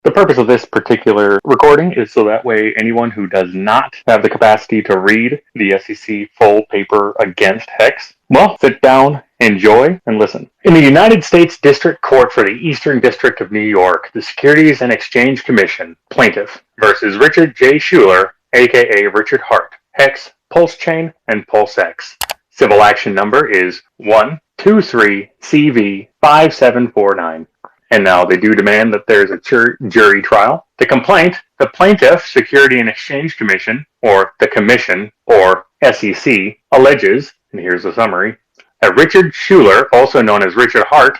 The purpose of this particular recording is so that way anyone who does not have the capacity to read the SEC full paper against HEX, well, sit down, enjoy, and listen. In the United States District Court for the Eastern District of New York, the Securities and Exchange Commission, plaintiff, versus Richard J. Schuler, aka Richard Hart, HEX, PulseChain, and PulseX. Civil action number is 123CV5749. And now they do demand that there's a jury trial. The complaint, the plaintiff, Security and Exchange Commission, or the Commission, or SEC, alleges, and here's the summary, that Richard Schuler, also known as Richard Hart,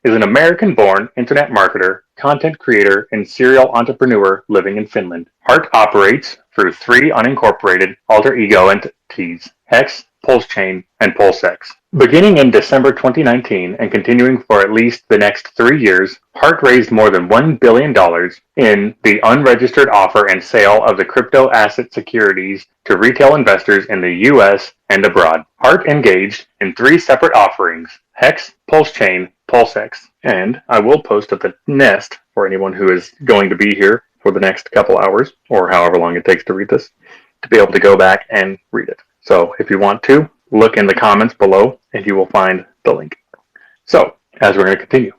is an American-born internet marketer, content creator, and serial entrepreneur living in Finland. Hart operates through 3 unincorporated alter ego entities, HEX, PulseChain, and PulseX. Beginning in December 2019 and continuing for at least the next 3 years, Hart raised more than $1 billion in the unregistered offer and sale of the crypto asset securities to retail investors in the U.S. and abroad. Hart engaged in 3 separate offerings, HEX, PulseChain, PulseX, and I will post at the nest for anyone who is going to be here for the next couple hours, or however long it takes to read this, to be able to go back and read it. So if you want to, look in the comments below and you will find the link. So, as we're going to continue.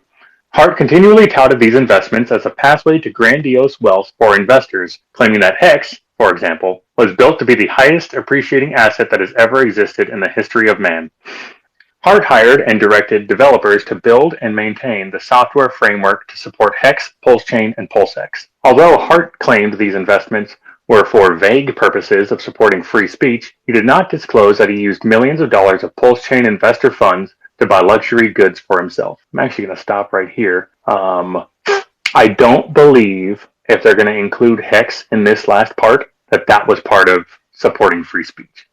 Hart continually touted these investments as a pathway to grandiose wealth for investors, claiming that HEX, for example, was built to be the highest appreciating asset that has ever existed in the history of man. Hart hired and directed developers to build and maintain the software framework to support HEX, PulseChain, and PulseX. Although Hart claimed these investments were for vague purposes of supporting free speech, he did not disclose that he used millions of dollars of PulseChain investor funds to buy luxury goods for himself. I'm actually going to stop right here. I don't believe, if they're going to include HEX in this last part, that was part of supporting free speech.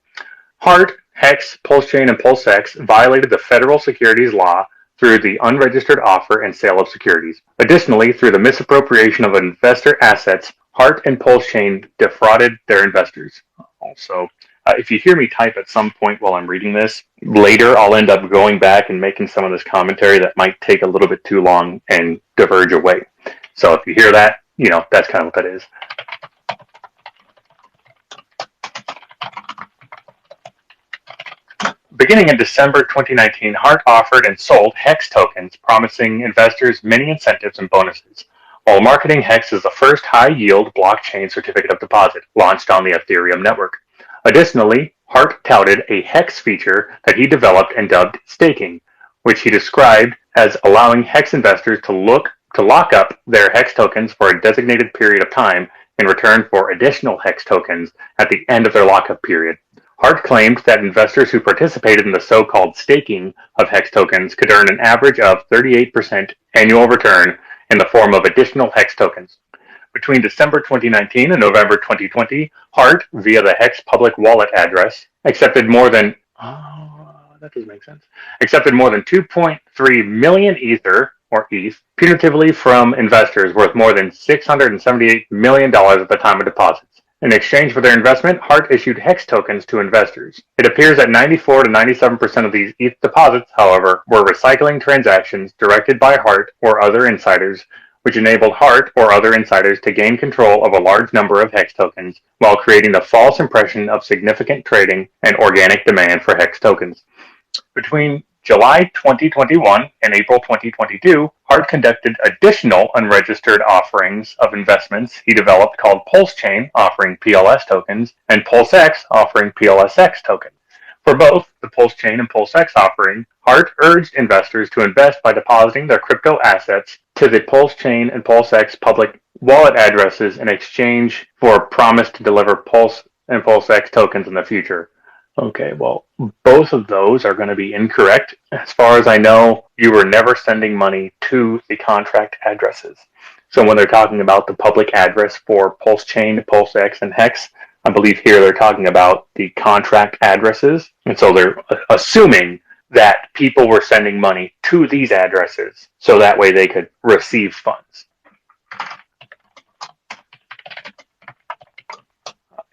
Hart, HEX, PulseChain, and PulseX violated the federal securities law through the unregistered offer and sale of securities. Additionally, through the misappropriation of investor assets, Hart and PulseChain defrauded their investors. Also, if you hear me type at some point while I'm reading this, later I'll end up going back and making some of this commentary that might take a little bit too long and diverge away. So if you hear that, that's kind of what that is. Beginning in December 2019, Hart offered and sold HEX tokens, promising investors many incentives and bonuses, while marketing HEX as the first high-yield blockchain certificate of deposit launched on the Ethereum network. Additionally, Hart touted a HEX feature that he developed and dubbed staking, which he described as allowing HEX investors to lock up their HEX tokens for a designated period of time in return for additional HEX tokens at the end of their lockup period. Hart claimed that investors who participated in the so-called staking of HEX tokens could earn an average of 38% annual return in the form of additional HEX tokens. Between December 2019 and November 2020, Hart, via the HEX public wallet address, accepted more than 2.3 million Ether, or ETH, punitively from investors worth more than $678 million at the time of deposits. In exchange for their investment, Hart issued HEX tokens to investors. It appears that 94 to 97% of these ETH deposits, however, were recycling transactions directed by Hart or other insiders, which enabled Hart or other insiders to gain control of a large number of HEX tokens while creating the false impression of significant trading and organic demand for HEX tokens. Between July 2021 and April 2022, Hart conducted additional unregistered offerings of investments he developed called PulseChain, offering PLS tokens, and PulseX, offering PLSX tokens. For both the PulseChain and PulseX offering, Hart urged investors to invest by depositing their crypto assets to the PulseChain and PulseX public wallet addresses in exchange for a promise to deliver Pulse and PulseX tokens in the future. Okay, well, both of those are going to be incorrect. As far as I know, you were never sending money to the contract addresses. So when they're talking about the public address for PulseChain, PulseX, and HEX, I believe here they're talking about the contract addresses. And so they're assuming that people were sending money to these addresses so that way they could receive funds.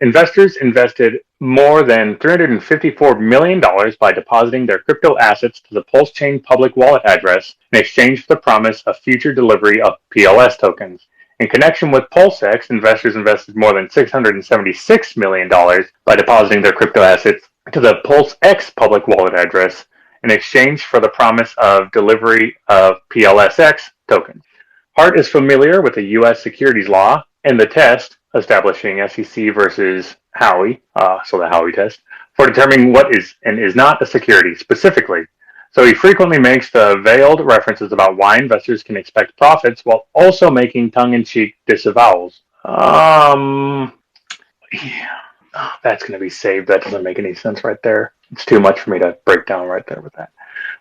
Investors invested more than $354 million by depositing their crypto assets to the PulseChain public wallet address in exchange for the promise of future delivery of PLS tokens. In connection with PulseX, investors invested more than $676 million by depositing their crypto assets to the PulseX public wallet address in exchange for the promise of delivery of PLSX tokens. Hart is familiar with the U.S. securities law and the test establishing SEC versus Howey, so the Howey test, for determining what is and is not a security specifically. So he frequently makes the veiled references about why investors can expect profits while also making tongue-in-cheek disavowals. Yeah. Oh, that's going to be saved. That doesn't make any sense right there. It's too much for me to break down right there with that.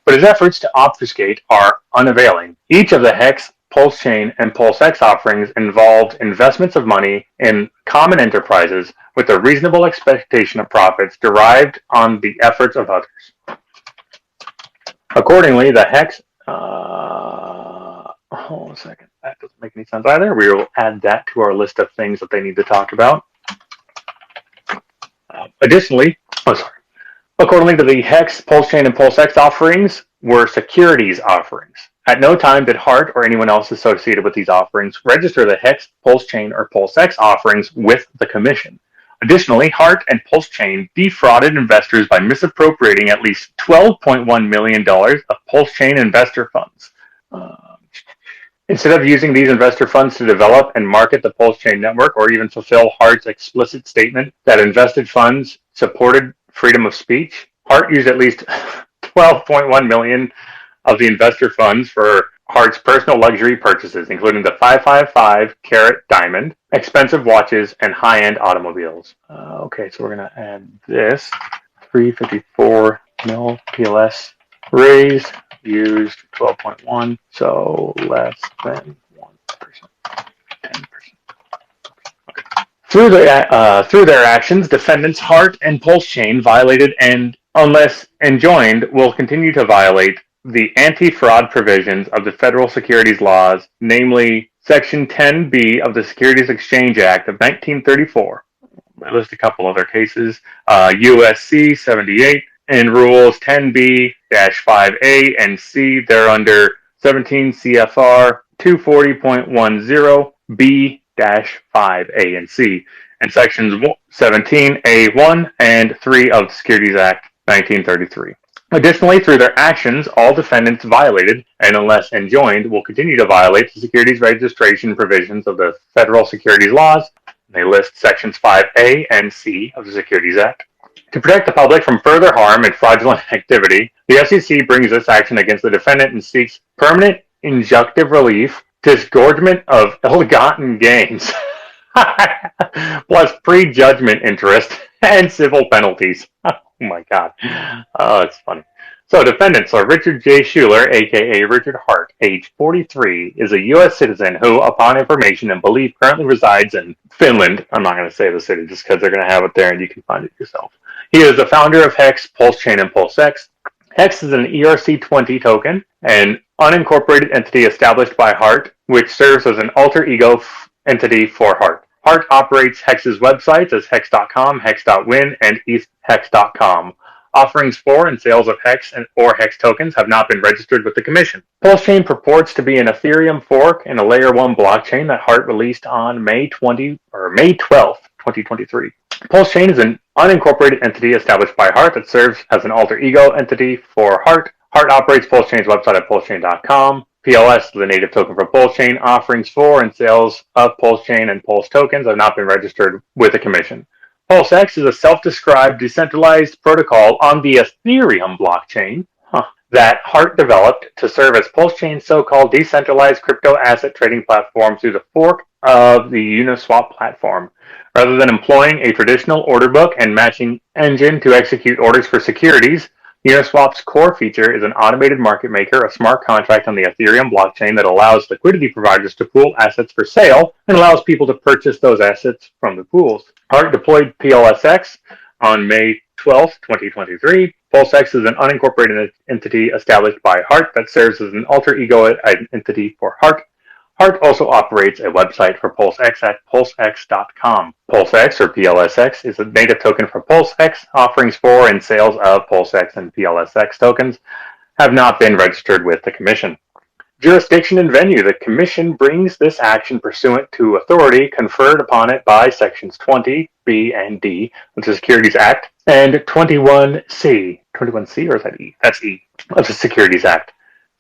But his efforts to obfuscate are unavailing. Each of the Hex, PulseChain, and PulseX offerings involved investments of money in common enterprises with a reasonable expectation of profits derived on the efforts of others. Accordingly, the Hex... hold on a second. That doesn't make any sense either. We will add that to our list of things that they need to talk about. Accordingly to the Hex, PulseChain, and PulseX offerings were securities offerings. At no time did Hart or anyone else associated with these offerings register the Hex, PulseChain, or PulseX offerings with the Commission. Additionally, Hart and PulseChain defrauded investors by misappropriating at least $12.1 million of PulseChain investor funds. Instead of using these investor funds to develop and market the PulseChain network or even fulfill Hart's explicit statement that invested funds supported freedom of speech, Hart used at least $12.1 million of the investor funds for Hart's personal luxury purchases, including the 555-carat diamond, expensive watches, and high-end automobiles. Okay, so we're going to add this. 354 mil PLS raised, used 12.1, so less than 1%, 10%. Okay. Through their actions, defendants Hart and PulseChain violated and, unless enjoined, will continue to violate the anti-fraud provisions of the federal securities laws, namely Section 10B of the Securities Exchange Act of 1934. I list a couple other cases, USC 78, and Rules 10B-5A and C, they're under 17 CFR 240.10B-5A and C, and Sections 17A1 and 3 of the Securities Act 1933. Additionally, through their actions, all defendants violated, and unless enjoined, will continue to violate the securities registration provisions of the federal securities laws. They list Sections 5A and C of the Securities Act. To protect the public from further harm and fraudulent activity, the SEC brings this action against the defendant and seeks permanent injunctive relief, disgorgement of ill-gotten gains, plus prejudgment interest and civil penalties. Oh my God. Oh, it's funny. So defendants are Richard J. Schuler, a.k.a. Richard Hart, age 43, is a U.S. citizen who, upon information and belief, currently resides in Finland. I'm not going to say the city just because they're going to have it there and you can find it yourself. He is the founder of Hex, PulseChain, and PulseX. Hex is an ERC-20 token, an unincorporated entity established by Hart, which serves as an alter ego entity for Hart. Hart operates Hex's websites as hex.com, hex.win, and easthex.com. Offerings for and sales of Hex or Hex tokens have not been registered with the Commission. PulseChain purports to be an Ethereum fork and a Layer 1 blockchain that Hart released on May 12th, 2023. PulseChain is an unincorporated entity established by Hart that serves as an alter ego entity for Hart. Hart operates PulseChain's website at pulsechain.com. PLS, the native token for PulseChain, offerings for and sales of PulseChain and Pulse tokens have not been registered with the Commission. PulseX is a self-described decentralized protocol on the Ethereum blockchain that Hart developed to serve as PulseChain's so-called decentralized crypto asset trading platform through the fork of the Uniswap platform. Rather than employing a traditional order book and matching engine to execute orders for securities, Uniswap's core feature is an automated market maker, a smart contract on the Ethereum blockchain that allows liquidity providers to pool assets for sale and allows people to purchase those assets from the pools. Hart deployed PLSX on May 12, 2023. PulseX is an unincorporated entity established by Hart that serves as an alter ego entity for Hart. Hart also operates a website for PulseX at pulsex.com. PulseX, or PLSX, is a native token for PulseX. Offerings for and sales of PulseX and PLSX tokens have not been registered with the Commission. Jurisdiction and venue. The Commission brings this action pursuant to authority conferred upon it by Sections 20B and D of the Securities Act and 21C. 21C, or is that E? That's E of the Securities Act.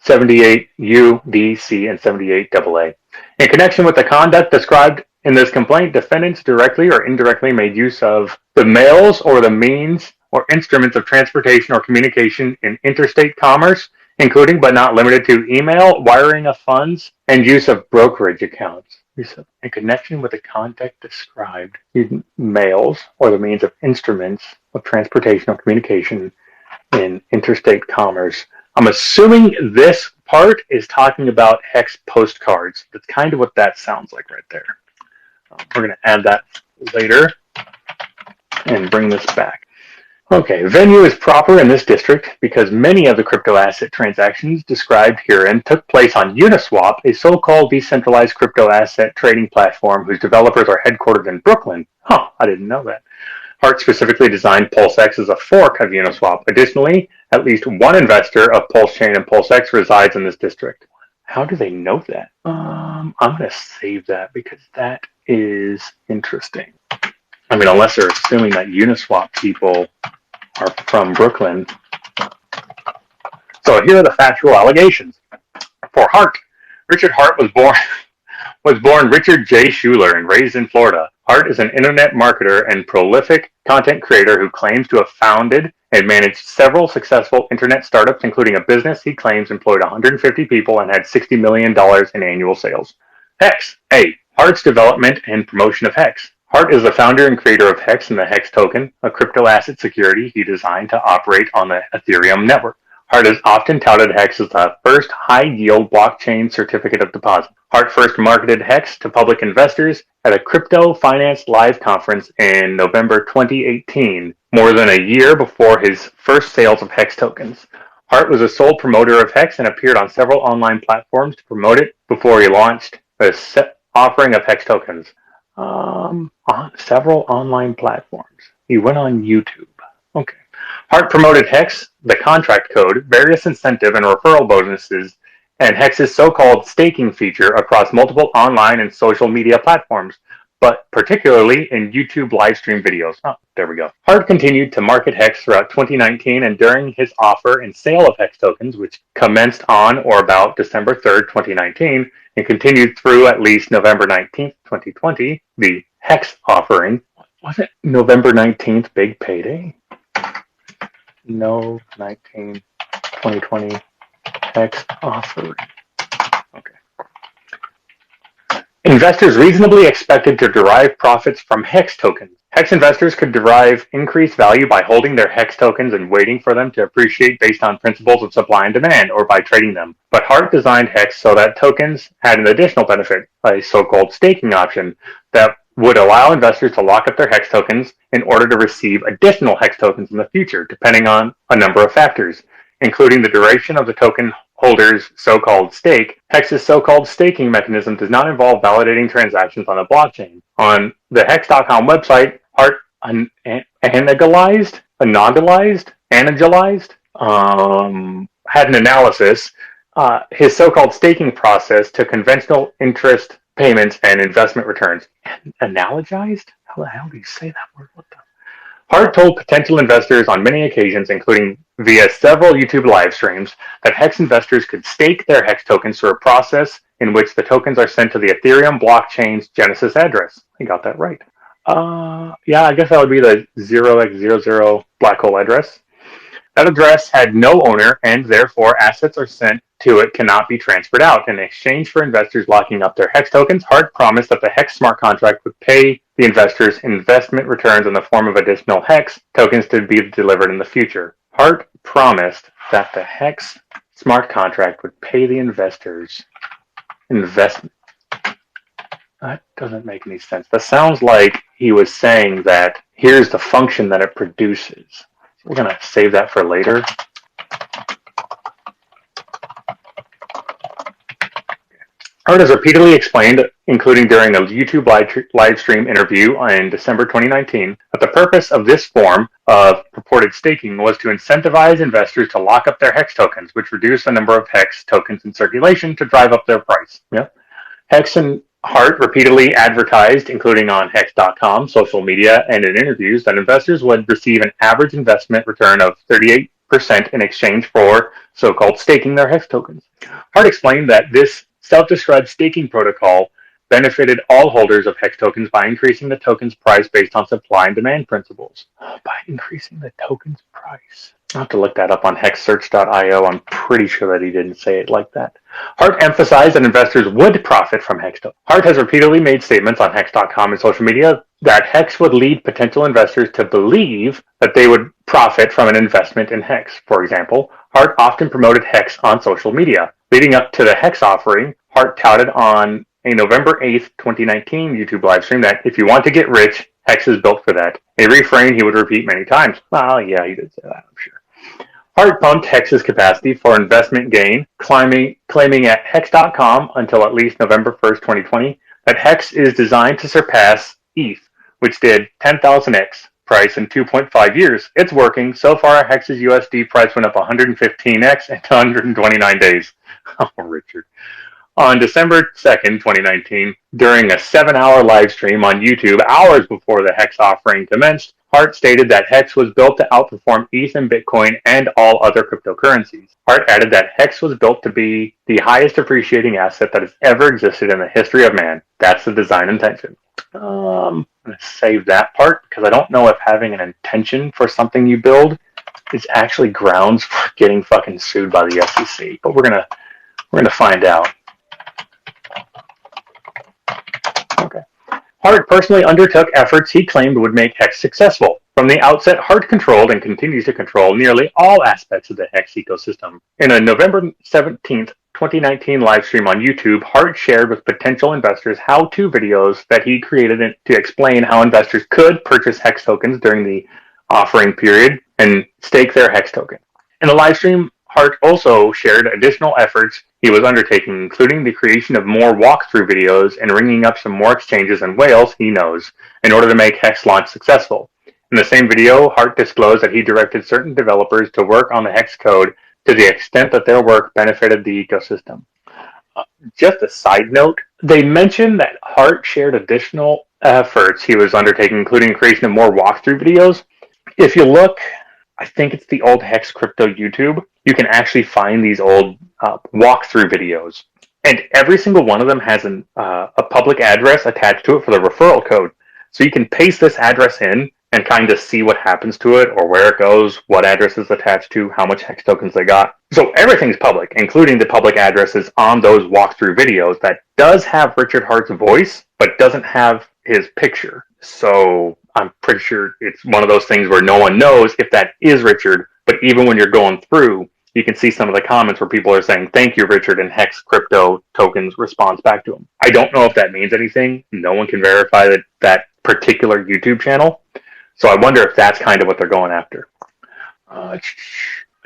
78U, D, C, and 78AA. In connection with the conduct described in this complaint, defendants directly or indirectly made use of the mails or the means or instruments of transportation or communication in interstate commerce, including but not limited to email, wiring of funds, and use of brokerage accounts. In connection with the conduct described, mails or the means of instruments of transportation or communication in interstate commerce. I'm assuming this part is talking about hex postcards. That's kind of what that sounds like right there. We're going to add that later and bring this back. Okay, venue is proper in this district because many of the crypto asset transactions described herein took place on Uniswap, a so-called decentralized crypto asset trading platform whose developers are headquartered in Brooklyn. Huh, I didn't know that. Hart specifically designed PulseX as a fork of Uniswap. Additionally, at least one investor of PulseChain and PulseX resides in this district. How do they know that? I'm going to save that because that is interesting. I mean, unless they're assuming that Uniswap people are from Brooklyn. So here are the factual allegations. For Hart, Richard Hart was born Richard J. Schuler and raised in Florida. Hart is an internet marketer and prolific content creator who claims to have founded and managed several successful internet startups, including a business he claims employed 150 people and had $60 million in annual sales. Hex. A. Hart's development and promotion of Hex. Hart is the founder and creator of Hex and the Hex token, a crypto asset security he designed to operate on the Ethereum network. Hart has often touted Hex as the first high-yield blockchain certificate of deposit. Hart first marketed Hex to public investors at a crypto finance live conference in November 2018, more than a year before his first sales of Hex tokens. Hart was a sole promoter of Hex and appeared on several online platforms to promote it before he launched a offering of Hex tokens. On several online platforms. He went on YouTube. Okay. Hart promoted Hex, the contract code, various incentive and referral bonuses, and Hex's so-called staking feature across multiple online and social media platforms, but particularly in YouTube live stream videos. Oh, there we go. Hart continued to market Hex throughout 2019 and during his offer and sale of Hex tokens, which commenced on or about December 3rd, 2019, and continued through at least November 19th, 2020, the Hex offering. Was it November 19th, big payday? No, 19, 2020, Hex offering. Okay. Investors reasonably expected to derive profits from Hex tokens. Hex investors could derive increased value by holding their Hex tokens and waiting for them to appreciate based on principles of supply and demand, or by trading them. But Hart designed Hex so that tokens had an additional benefit, a so-called staking option, that would allow investors to lock up their Hex tokens in order to receive additional Hex tokens in the future, depending on a number of factors, including the duration of the token holder's so-called stake. Hex's so-called staking mechanism does not involve validating transactions on a blockchain. On the Hex.com website, Hart had an analysis. His so-called staking process to conventional interest payments and investment returns. Analogized? How the hell do you say that word? What the? Hart told potential investors on many occasions, including via several YouTube live streams, that Hex investors could stake their Hex tokens through a process in which the tokens are sent to the Ethereum blockchain's Genesis address. I got that right. Yeah, I guess that would be the 0x00 black hole address. That address had no owner, and therefore assets are sent to it cannot be transferred out. In exchange for investors locking up their Hex tokens, Hart promised that the Hex smart contract would pay the investors investment returns in the form of additional Hex tokens to be delivered in the future. Hart promised that the Hex smart contract would pay the investors investment. That doesn't make any sense. That sounds like he was saying that here's the function that it produces. We're going to save that for later. Hart has repeatedly explained, including during a YouTube live stream interview in December 2019, that the purpose of this form of purported staking was to incentivize investors to lock up their HEX tokens, which reduce the number of HEX tokens in circulation to drive up their price. Yeah. HEX and Hart repeatedly advertised, including on Hex.com, social media, and in interviews, that investors would receive an average investment return of 38% in exchange for so-called staking their HEX tokens. Hart explained that this self-described staking protocol benefited all holders of HEX tokens by increasing the token's price based on supply and demand principles. By increasing the token's price. I'll have to look that up on hexsearch.io. I'm pretty sure that he didn't say it like that. Hart emphasized that investors would profit from HEX tokens. Hart has repeatedly made statements on Hex.com and social media that HEX would lead potential investors to believe that they would profit from an investment in HEX. For example, Hart often promoted HEX on social media. Leading up to the HEX offering, Hart touted on a November 8th, 2019 YouTube livestream that if you want to get rich, HEX is built for that. A refrain he would repeat many times. Well, yeah, he did say that, I'm sure. Hart pumped HEX's capacity for investment gain, claiming at Hex.com until at least November 1st, 2020, that HEX is designed to surpass ETH, which did 10,000x price in 2.5 years. It's working. So far, HEX's USD price went up 115x in 129 days. Oh, Richard. On December 2nd, 2019, during a 7-hour live stream on YouTube hours before the HEX offering commenced, Hart stated that HEX was built to outperform ETH and Bitcoin and all other cryptocurrencies. Hart added that HEX was built to be the highest appreciating asset that has ever existed in the history of man. That's the design intention. I'm going to save that part because I don't know if having an intention for something you build is actually grounds for getting fucking sued by the SEC. But we're gonna find out. Okay. Hart personally undertook efforts he claimed would make HEX successful. From the outset, Hart controlled and continues to control nearly all aspects of the HEX ecosystem. In a November 17th, 2019 live stream on YouTube, Hart shared with potential investors how-to videos that he created to explain how investors could purchase HEX tokens during the offering period and stake their HEX token. In the live stream, Hart also shared additional efforts he was undertaking, including the creation of more walkthrough videos and ringing up some more exchanges and whales he knows in order to make HEX launch successful. In the same video, Hart disclosed that he directed certain developers to work on the HEX code to the extent that their work benefited the ecosystem. Just a side note, they mentioned that Hart shared additional efforts he was undertaking, including creation of more walkthrough videos. If you look, I think it's the old Hex Crypto YouTube, you can actually find these old walkthrough videos. And every single one of them has a public address attached to it for the referral code. So you can paste this address in and kind of see what happens to it or where it goes, what address is attached to, how much HEX tokens they got. So everything's public, including the public addresses on those walkthrough videos that does have Richard Hart's voice, but doesn't have his picture. So I'm pretty sure it's one of those things where no one knows if that is Richard, but even when you're going through, you can see some of the comments where people are saying, "Thank you, Richard," and Hex Crypto Tokens responds back to him. I don't know if that means anything. No one can verify that particular YouTube channel. So I wonder if that's kind of what they're going after.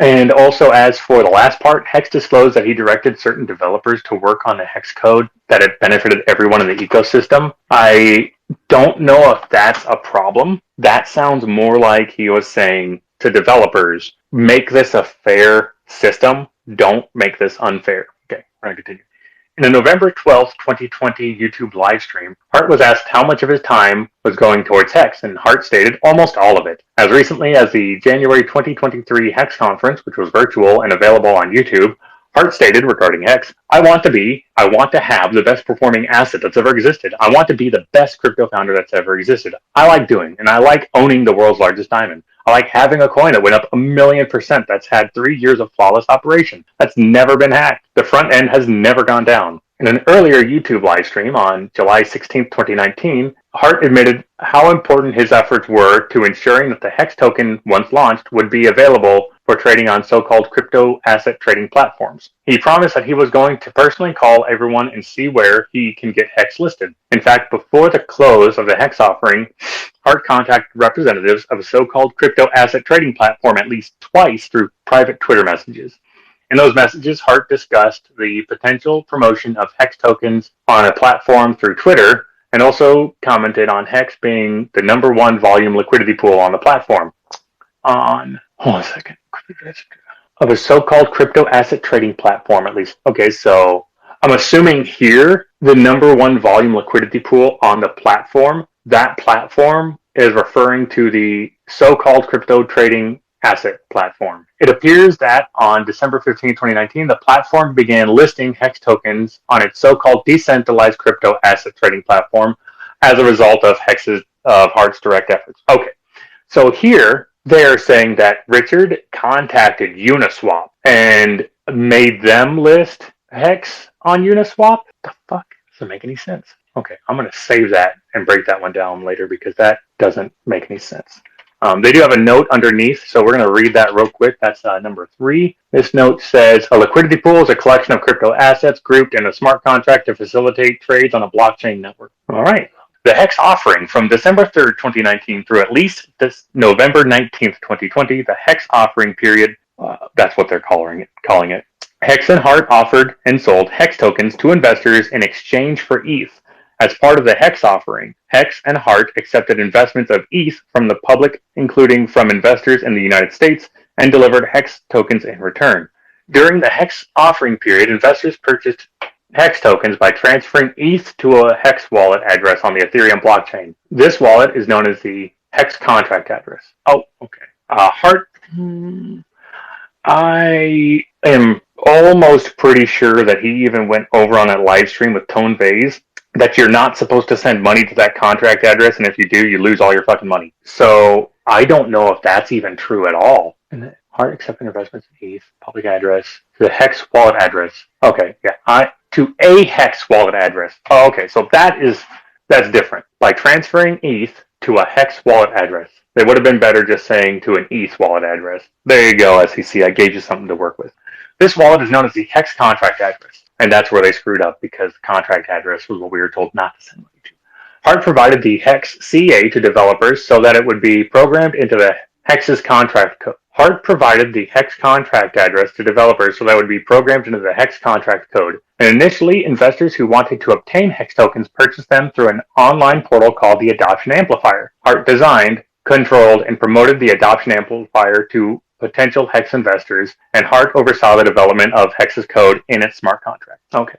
And also, as for the last part, Hex disclosed that he directed certain developers to work on the Hex code that it benefited everyone in the ecosystem. I don't know if that's a problem. That sounds more like he was saying to developers, make this a fair system. Don't make this unfair. Okay, we're going to continue. In a November 12th, 2020 YouTube live stream, Hart was asked how much of his time was going towards Hex, and Hart stated almost all of it. As recently as the January 2023 Hex conference, which was virtual and available on YouTube, Hart stated regarding Hex, I want to have the best performing asset that's ever existed. I want to be the best crypto founder that's ever existed. I like doing, and I like owning the world's largest diamond. I like having a coin that went up 1,000,000% that's had 3 years of flawless operation. That's never been hacked. The front end has never gone down. In an earlier YouTube live stream on July 16, 2019, Hart admitted how important his efforts were to ensuring that the Hex token, once launched, would be available for trading on so-called crypto asset trading platforms. He promised that he was going to personally call everyone and see where he can get Hex listed. In fact, before the close of the Hex offering, Hart contacted representatives of a so-called crypto asset trading platform at least twice through private Twitter messages. In those messages, Hart discussed the potential promotion of HEX tokens on a platform through Twitter, and also commented on HEX being the #1 volume liquidity pool on the platform. Hold on a second. Of a so-called crypto asset trading platform, at least. Okay, so I'm assuming here the #1 volume liquidity pool on the platform, that platform is referring to the so-called crypto trading asset platform. It appears that on December 15, 2019, the platform began listing HEX tokens on its so-called decentralized crypto asset trading platform as a result of Hart's direct efforts. Okay, so here they are saying that Richard contacted Uniswap and made them list HEX on Uniswap. The fuck? Doesn't make any sense. Okay, I'm going to save that and break that one down later because that doesn't make any sense. They do have a note underneath, so we're going to read that real quick. That's number 3. This note says, a liquidity pool is a collection of crypto assets grouped in a smart contract to facilitate trades on a blockchain network. All right. The HEX offering from December 3rd, 2019 through at least this November 19th, 2020, the HEX offering period, that's what they're calling it. HEX and Hart offered and sold HEX tokens to investors in exchange for ETH. As part of the HEX offering, HEX and Hart accepted investments of ETH from the public, including from investors in the United States, and delivered HEX tokens in return. During the HEX offering period, investors purchased HEX tokens by transferring ETH to a HEX wallet address on the Ethereum blockchain. This wallet is known as the HEX contract address. Oh, okay. Hart, I am almost pretty sure that he even went over on that live stream with Tone Vase that you're not supposed to send money to that contract address, and if you do, you lose all your fucking money. So I don't know if that's even true at all. And Hart accepting investments in ETH, public address, to the HEX wallet address. Okay, yeah, to a HEX wallet address. Oh, okay, so that's different. By transferring ETH to a HEX wallet address, they would have been better just saying to an ETH wallet address. There you go, SEC. I gave you something to work with. This wallet is known as the HEX contract address, and that's where they screwed up because the contract address was what we were told not to send money to. Hart provided the HEX CA to developers so that it would be programmed into the HEX's contract code. Hart provided the HEX contract address to developers so that it would be programmed into the HEX contract code. And initially, investors who wanted to obtain HEX tokens purchased them through an online portal called the Adoption Amplifier. Hart designed, controlled, and promoted the Adoption Amplifier to potential HEX investors, and Hart oversaw the development of HEX's code in its smart contract. Okay.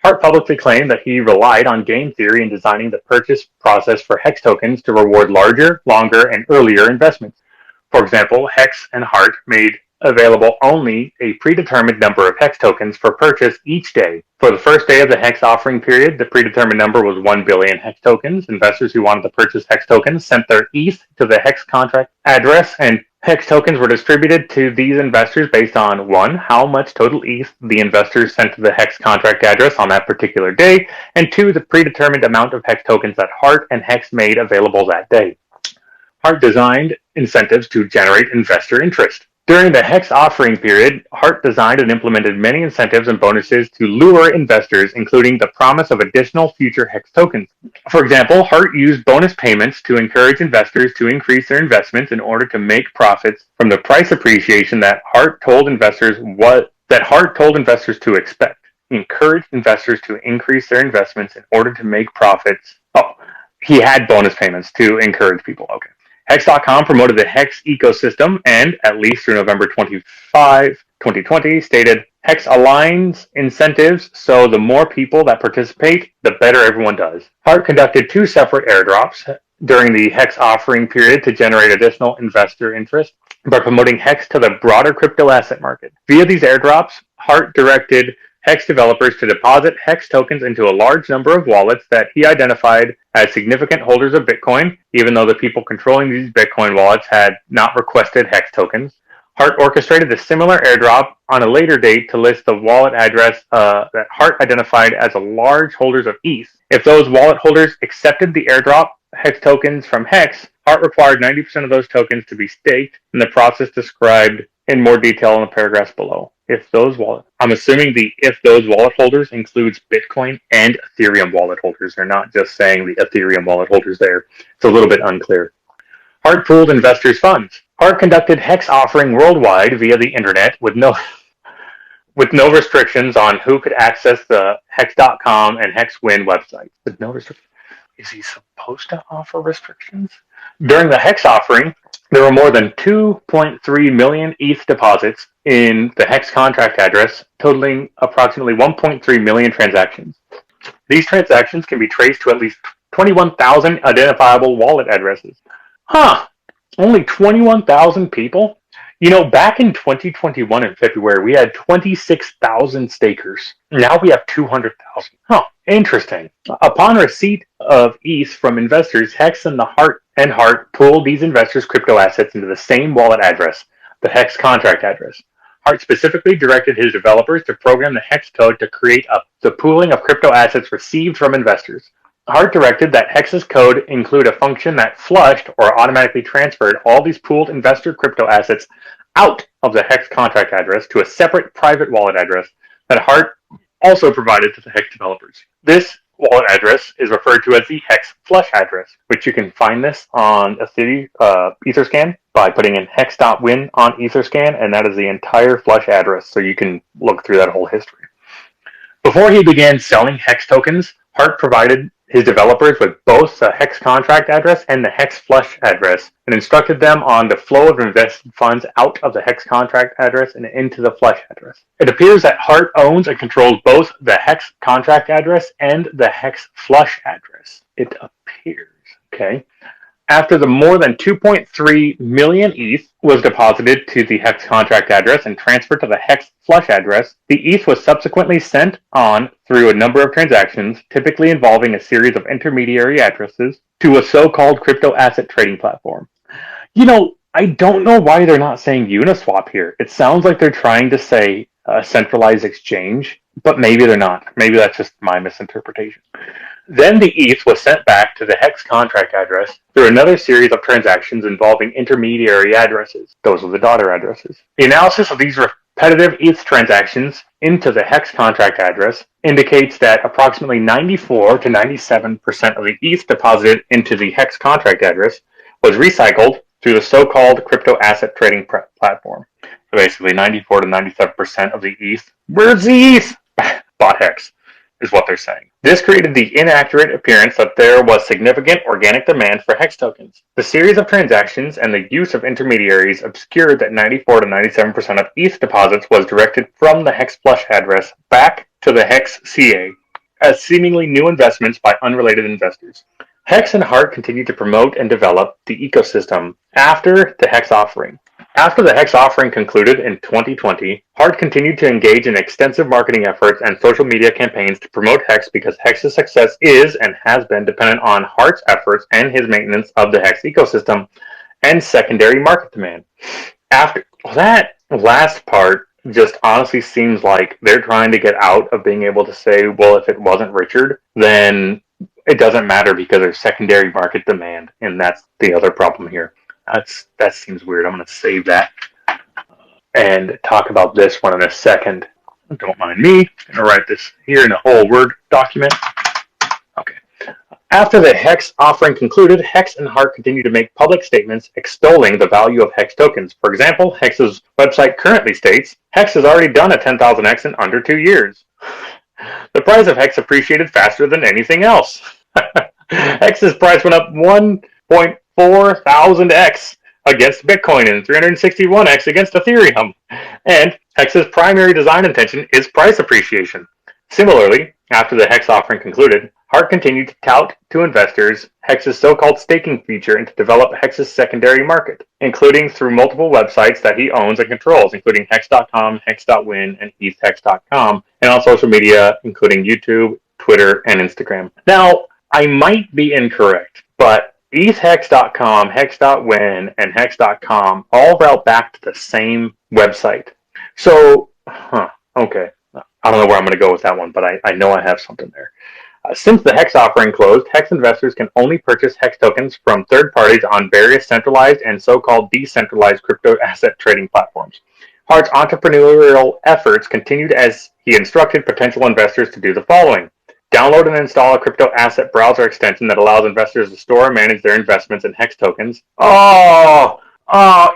Hart publicly claimed that he relied on game theory in designing the purchase process for HEX tokens to reward larger, longer, and earlier investments. For example, HEX and Hart made available only a predetermined number of HEX tokens for purchase each day. For the first day of the HEX offering period, the predetermined number was 1 billion HEX tokens. Investors who wanted to purchase HEX tokens sent their ETH to the HEX contract address, and HEX tokens were distributed to these investors based on 1. How much total ETH the investors sent to the HEX contract address on that particular day, and 2. The predetermined amount of HEX tokens that Hart and HEX made available that day. Hart designed incentives to generate investor interest. During the HEX offering period, Hart designed and implemented many incentives and bonuses to lure investors, including the promise of additional future HEX tokens. For example, Hart used bonus payments to encourage investors to increase their investments in order to make profits from the price appreciation that Hart told investors to expect. He encouraged investors to increase their investments in order to make profits. Oh, he had bonus payments to encourage people. Okay. Hex.com promoted the Hex ecosystem and, at least through November 25, 2020, stated, Hex aligns incentives so the more people that participate, the better everyone does. Hart conducted 2 separate airdrops during the Hex offering period to generate additional investor interest by promoting Hex to the broader crypto asset market. Via these airdrops, Hart directed Hex developers to deposit Hex tokens into a large number of wallets that he identified as significant holders of Bitcoin, even though the people controlling these Bitcoin wallets had not requested Hex tokens. Hart orchestrated a similar airdrop on a later date to list the wallet address that Hart identified as a large holders of ETH. If those wallet holders accepted the airdrop Hex tokens from Hex, Hart required 90% of those tokens to be staked in the process described in more detail in the paragraphs below. I'm assuming the if those wallet holders includes Bitcoin and Ethereum wallet holders. They're not just saying the Ethereum wallet holders there. It's a little bit unclear. Hart pooled investors' funds. Hart conducted Hex offering worldwide via the internet with no with no restrictions on who could access the hex.com and hexwin websites. With no restrictions. Is he supposed to offer restrictions? During the hex offering, there were more than 2.3 million ETH deposits in the hex contract address, totaling approximately 1.3 million transactions. These transactions can be traced to at least 21,000 identifiable wallet addresses. Only 21,000 people? You know, back in 2021 in February, we had 26,000 stakers. Now we have 200,000. Interesting. Upon receipt of ETH from investors, Hex and Heart pooled these investors' crypto assets into the same wallet address, the Hex contract address. Hart specifically directed his developers to program the Hex code to create the pooling of crypto assets received from investors. Hart directed that Hex's code include a function that flushed or automatically transferred all these pooled investor crypto assets out of the Hex contract address to a separate private wallet address that Hart also provided to the Hex developers. This wallet address is referred to as the Hex flush address, which you can find this on Etherscan by putting in hex.win on Etherscan, and that is the entire flush address, so you can look through that whole history. Before he began selling Hex tokens, Hart provided his developers with both the Hex contract address and the Hex flush address and instructed them on the flow of invested funds out of the Hex contract address and into the flush address. It appears that Hart owns and controls both the Hex contract address and the Hex flush address. It appears. Okay. After the more than 2.3 million ETH was deposited to the Hex contract address and transferred to the Hex flush address, the ETH was subsequently sent on through a number of transactions, typically involving a series of intermediary addresses, to a so-called crypto asset trading platform. You know, I don't know why they're not saying Uniswap here. It sounds like they're trying to say a centralized exchange, but maybe they're not. Maybe that's just my misinterpretation. Then the ETH was sent back to the Hex contract address through another series of transactions involving intermediary addresses. Those are the daughter addresses. The analysis of these repetitive ETH transactions into the Hex contract address indicates that approximately 94 to 97% of the ETH deposited into the Hex contract address was recycled through the so-called crypto asset trading platform. So basically 94 to 97% of the ETH. Where's the ETH? Bought Hex, is what they're saying. This created the inaccurate appearance that there was significant organic demand for Hex tokens. The series of transactions and the use of intermediaries obscured that 94 to 97% of ETH deposits was directed from the Hex flush address back to the Hex CA as seemingly new investments by unrelated investors. Hex and Hart continued to promote and develop the ecosystem after the Hex offering. After the Hex offering concluded in 2020, Hart continued to engage in extensive marketing efforts and social media campaigns to promote Hex because Hex's success is and has been dependent on Hart's efforts and his maintenance of the Hex ecosystem and secondary market demand. After that last part just honestly seems like they're trying to get out of being able to say, well, if it wasn't Richard, then it doesn't matter because there's secondary market demand, and that's the other problem here. That seems weird. I'm going to save that and talk about this one in a second. Don't mind me. I'm going to write this here in a whole Word document. Okay. After the Hex offering concluded, Hex and Hart continued to make public statements extolling the value of Hex tokens. For example, Hex's website currently states, Hex has already done a 10,000x in under 2 years. The price of Hex appreciated faster than anything else. Hex's price went up 1.4,000x against Bitcoin and 361x against Ethereum. And Hex's primary design intention is price appreciation. Similarly, after the Hex offering concluded, Hart continued to tout to investors Hex's so-called staking feature and to develop Hex's secondary market, including through multiple websites that he owns and controls, including hex.com, hex.win, and ethhex.com, and on social media, including YouTube, Twitter, and Instagram. Now, I might be incorrect, but ethhex.com, hex.win, and hex.com all route back to the same website. So, okay. I don't know where I'm going to go with that one, but I know I have something there. Since the Hex offering closed, Hex investors can only purchase Hex tokens from third parties on various centralized and so-called decentralized crypto asset trading platforms. Hart's entrepreneurial efforts continued as he instructed potential investors to do the following. Download and install a crypto asset browser extension that allows investors to store and manage their investments in Hex tokens.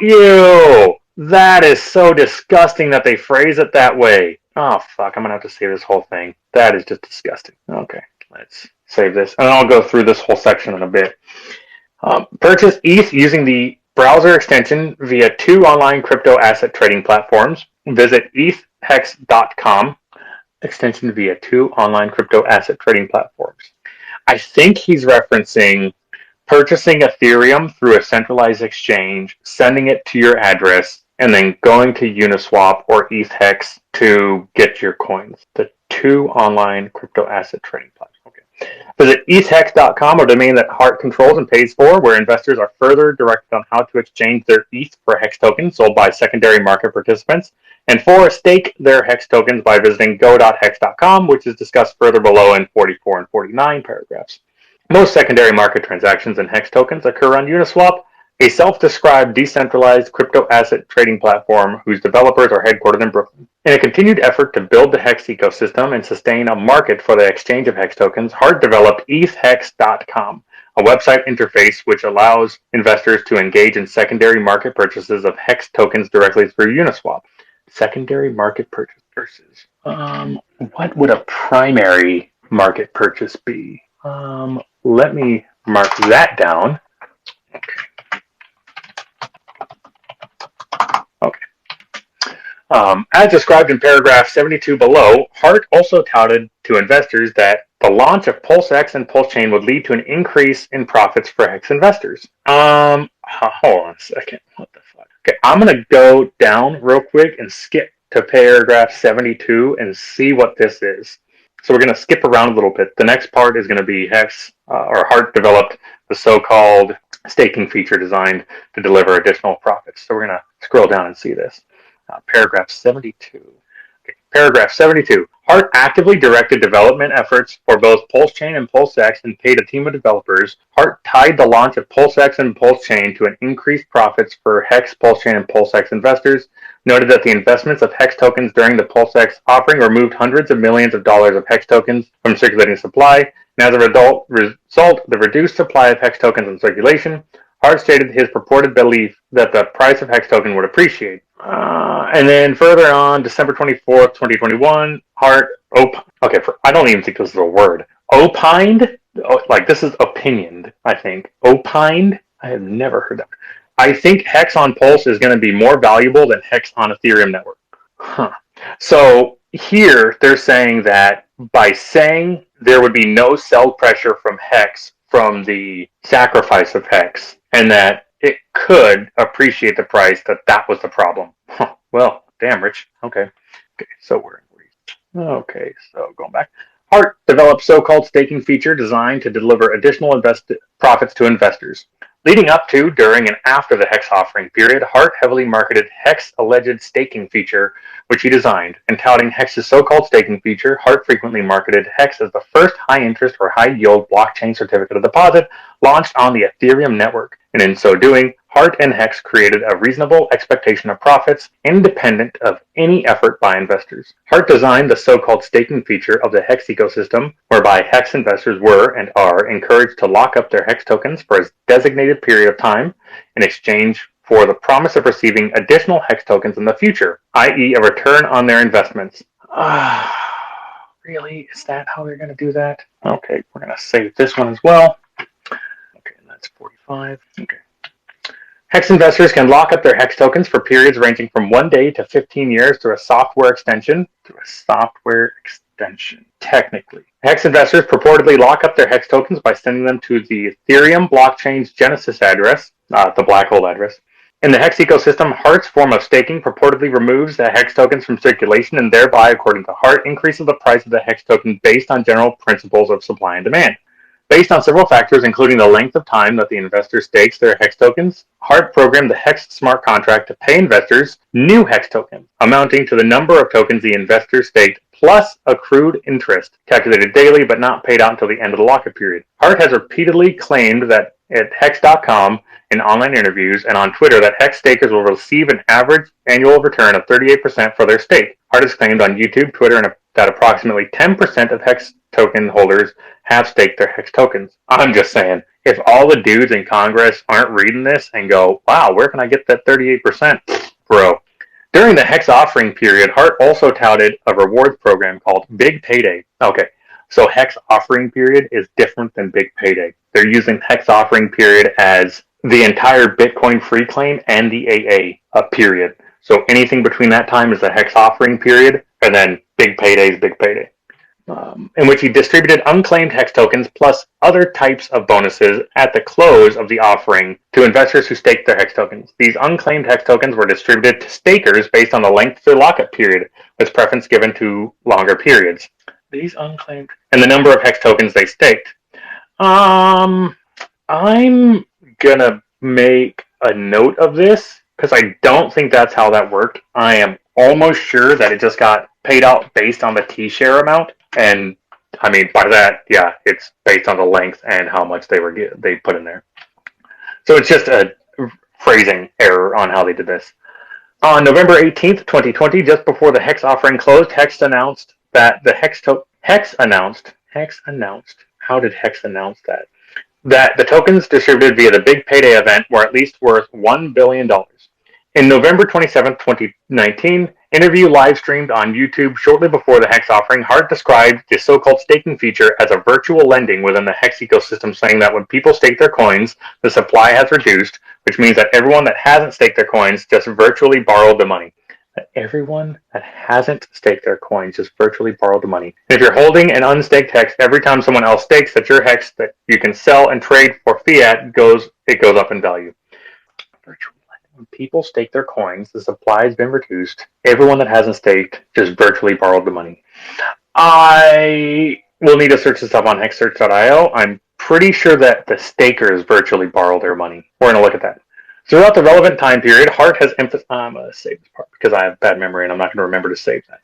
Ew! That is so disgusting that they phrase it that way. Oh, fuck. I'm going to have to save this whole thing. That is just disgusting. Okay, let's save this. And I'll go through this whole section in a bit. Purchase ETH using the browser extension via 2 online crypto asset trading platforms. Visit ethhex.com. Extension via 2 online crypto asset trading platforms. I think he's referencing purchasing Ethereum through a centralized exchange, sending it to your address, and then going to Uniswap or ETHEX to get your coins. The 2 online crypto asset trading platforms. Okay. Visit ethhex.com, a domain that Heart controls and pays for, where investors are further directed on how to exchange their ETH for HEX tokens sold by secondary market participants, and 4, stake their HEX tokens by visiting go.hex.com, which is discussed further below in 44 and 49 paragraphs. Most secondary market transactions in HEX tokens occur on Uniswap, a self-described decentralized crypto asset trading platform whose developers are headquartered in Brooklyn. In a continued effort to build the HEX ecosystem and sustain a market for the exchange of HEX tokens, Hart developed ethhex.com, a website interface which allows investors to engage in secondary market purchases of HEX tokens directly through Uniswap. Secondary market purchases. What would a primary market purchase be? Let me mark that down. Okay. As described in paragraph 72 below, Hart also touted to investors that the launch of PulseX and PulseChain would lead to an increase in profits for HEX investors. Hold on a second. What the fuck? Okay, I'm going to go down real quick and skip to paragraph 72 and see what this is. So we're going to skip around a little bit. The next part is going to be HEX, or Hart developed the so-called staking feature designed to deliver additional profits. So we're going to scroll down and see this. Paragraph 72. Okay, paragraph 72. Hart actively directed development efforts for both PulseChain and PulseX and paid a team of developers. Hart tied the launch of PulseX and PulseChain to an increased profits for HEX, PulseChain, and PulseX investors. Noted that the investments of HEX tokens during the PulseX offering removed hundreds of millions of dollars of HEX tokens from circulating supply, and as a result, the reduced supply of HEX tokens in circulation. Hart stated his purported belief that the price of HEX token would appreciate. And then further on, December 24th, 2021, Hart, I don't even think this is a word. Opined? Like, this is opinioned, I think. Opined? I have never heard that. I think HEX on Pulse is going to be more valuable than HEX on Ethereum network. So here, they're saying that by saying there would be no sell pressure from HEX from the sacrifice of HEX, and that it could appreciate the price, that was the problem. Well, damn, Rich. Okay, so okay, so going back. Hart developed so-called staking feature designed to deliver additional profits to investors. Leading up to, during, and after the HEX offering period, Hart heavily marketed HEX alleged staking feature, which he designed. In touting HEX's so-called staking feature, Hart frequently marketed HEX as the first high-interest or high-yield blockchain certificate of deposit launched on the Ethereum network. And in so doing, Hart and HEX created a reasonable expectation of profits independent of any effort by investors. Hart designed the so-called staking feature of the HEX ecosystem, whereby HEX investors were and are encouraged to lock up their HEX tokens for a designated period of time in exchange for the promise of receiving additional HEX tokens in the future, i.e. a return on their investments. Really? Is that how they're going to do that? Okay, we're going to save this one as well. Okay, and that's 45. Okay. HEX investors can lock up their HEX tokens for periods ranging from 1 day to 15 years through a software extension. Technically. HEX investors purportedly lock up their HEX tokens by sending them to the Ethereum blockchain's Genesis address, the black hole address. In the HEX ecosystem, Hart's form of staking purportedly removes the HEX tokens from circulation and thereby, according to Hart, increases the price of the HEX token based on general principles of supply and demand. Based on several factors, including the length of time that the investor stakes their HEX tokens, Hart programmed the HEX smart contract to pay investors new HEX tokens, amounting to the number of tokens the investor staked plus accrued interest, calculated daily but not paid out until the end of the lockup period. Hart has repeatedly claimed that at Hex.com, in online interviews, and on Twitter that HEX stakers will receive an average annual return of 38% for their stake. Hart has claimed on YouTube, Twitter, and that approximately 10% of HEX token holders have staked their HEX tokens. I'm just saying, if all the dudes in Congress aren't reading this and go, wow, where can I get that 38%? Bro, During the Hex offering period, Hart also touted a rewards program called Big Payday. Okay, so Hex offering period is different than Big Payday. They're using Hex offering period as the entire Bitcoin free claim and the AA period. So anything between that time is the Hex offering period, and then Big Payday is Big Payday. In which he distributed unclaimed Hex tokens plus other types of bonuses at the close of the offering to investors who staked their Hex tokens. These unclaimed Hex tokens were distributed to stakers based on the length of their lockup period, with preference given to longer periods. These unclaimed and the number of Hex tokens they staked. I'm gonna make a note of this because I don't think that's how that worked. I am almost sure that it just got paid out based on the T-share amount. And I mean, by that, yeah, it's based on the length and how much they put in there. So it's just a phrasing error on how they did this. On November 18th, 2020, just before the Hex offering closed, Hex announced that the Hex announced. How did Hex announce that? That the tokens distributed via the Big Payday event were at least worth $1 billion. In November 27, 2019, interview live streamed on YouTube shortly before the Hex offering, Hart described the so-called staking feature as a virtual lending within the Hex ecosystem, saying that when people stake their coins, the supply has reduced, which means that everyone that hasn't staked their coins just virtually borrowed the money. That everyone that hasn't staked their coins just virtually borrowed the money. And if you're holding an unstaked Hex, every time someone else stakes that your Hex that you can sell and trade for fiat, it goes up in value. Virtual. When people stake their coins, the supply has been reduced. Everyone that hasn't staked just virtually borrowed the money. I will need to search this up on hexsearch.io. I'm pretty sure that the stakers virtually borrow their money. We're going to look at that. Throughout the relevant time period, Hart has emphasized... I'm going to save this part because I have bad memory and I'm not going to remember to save that.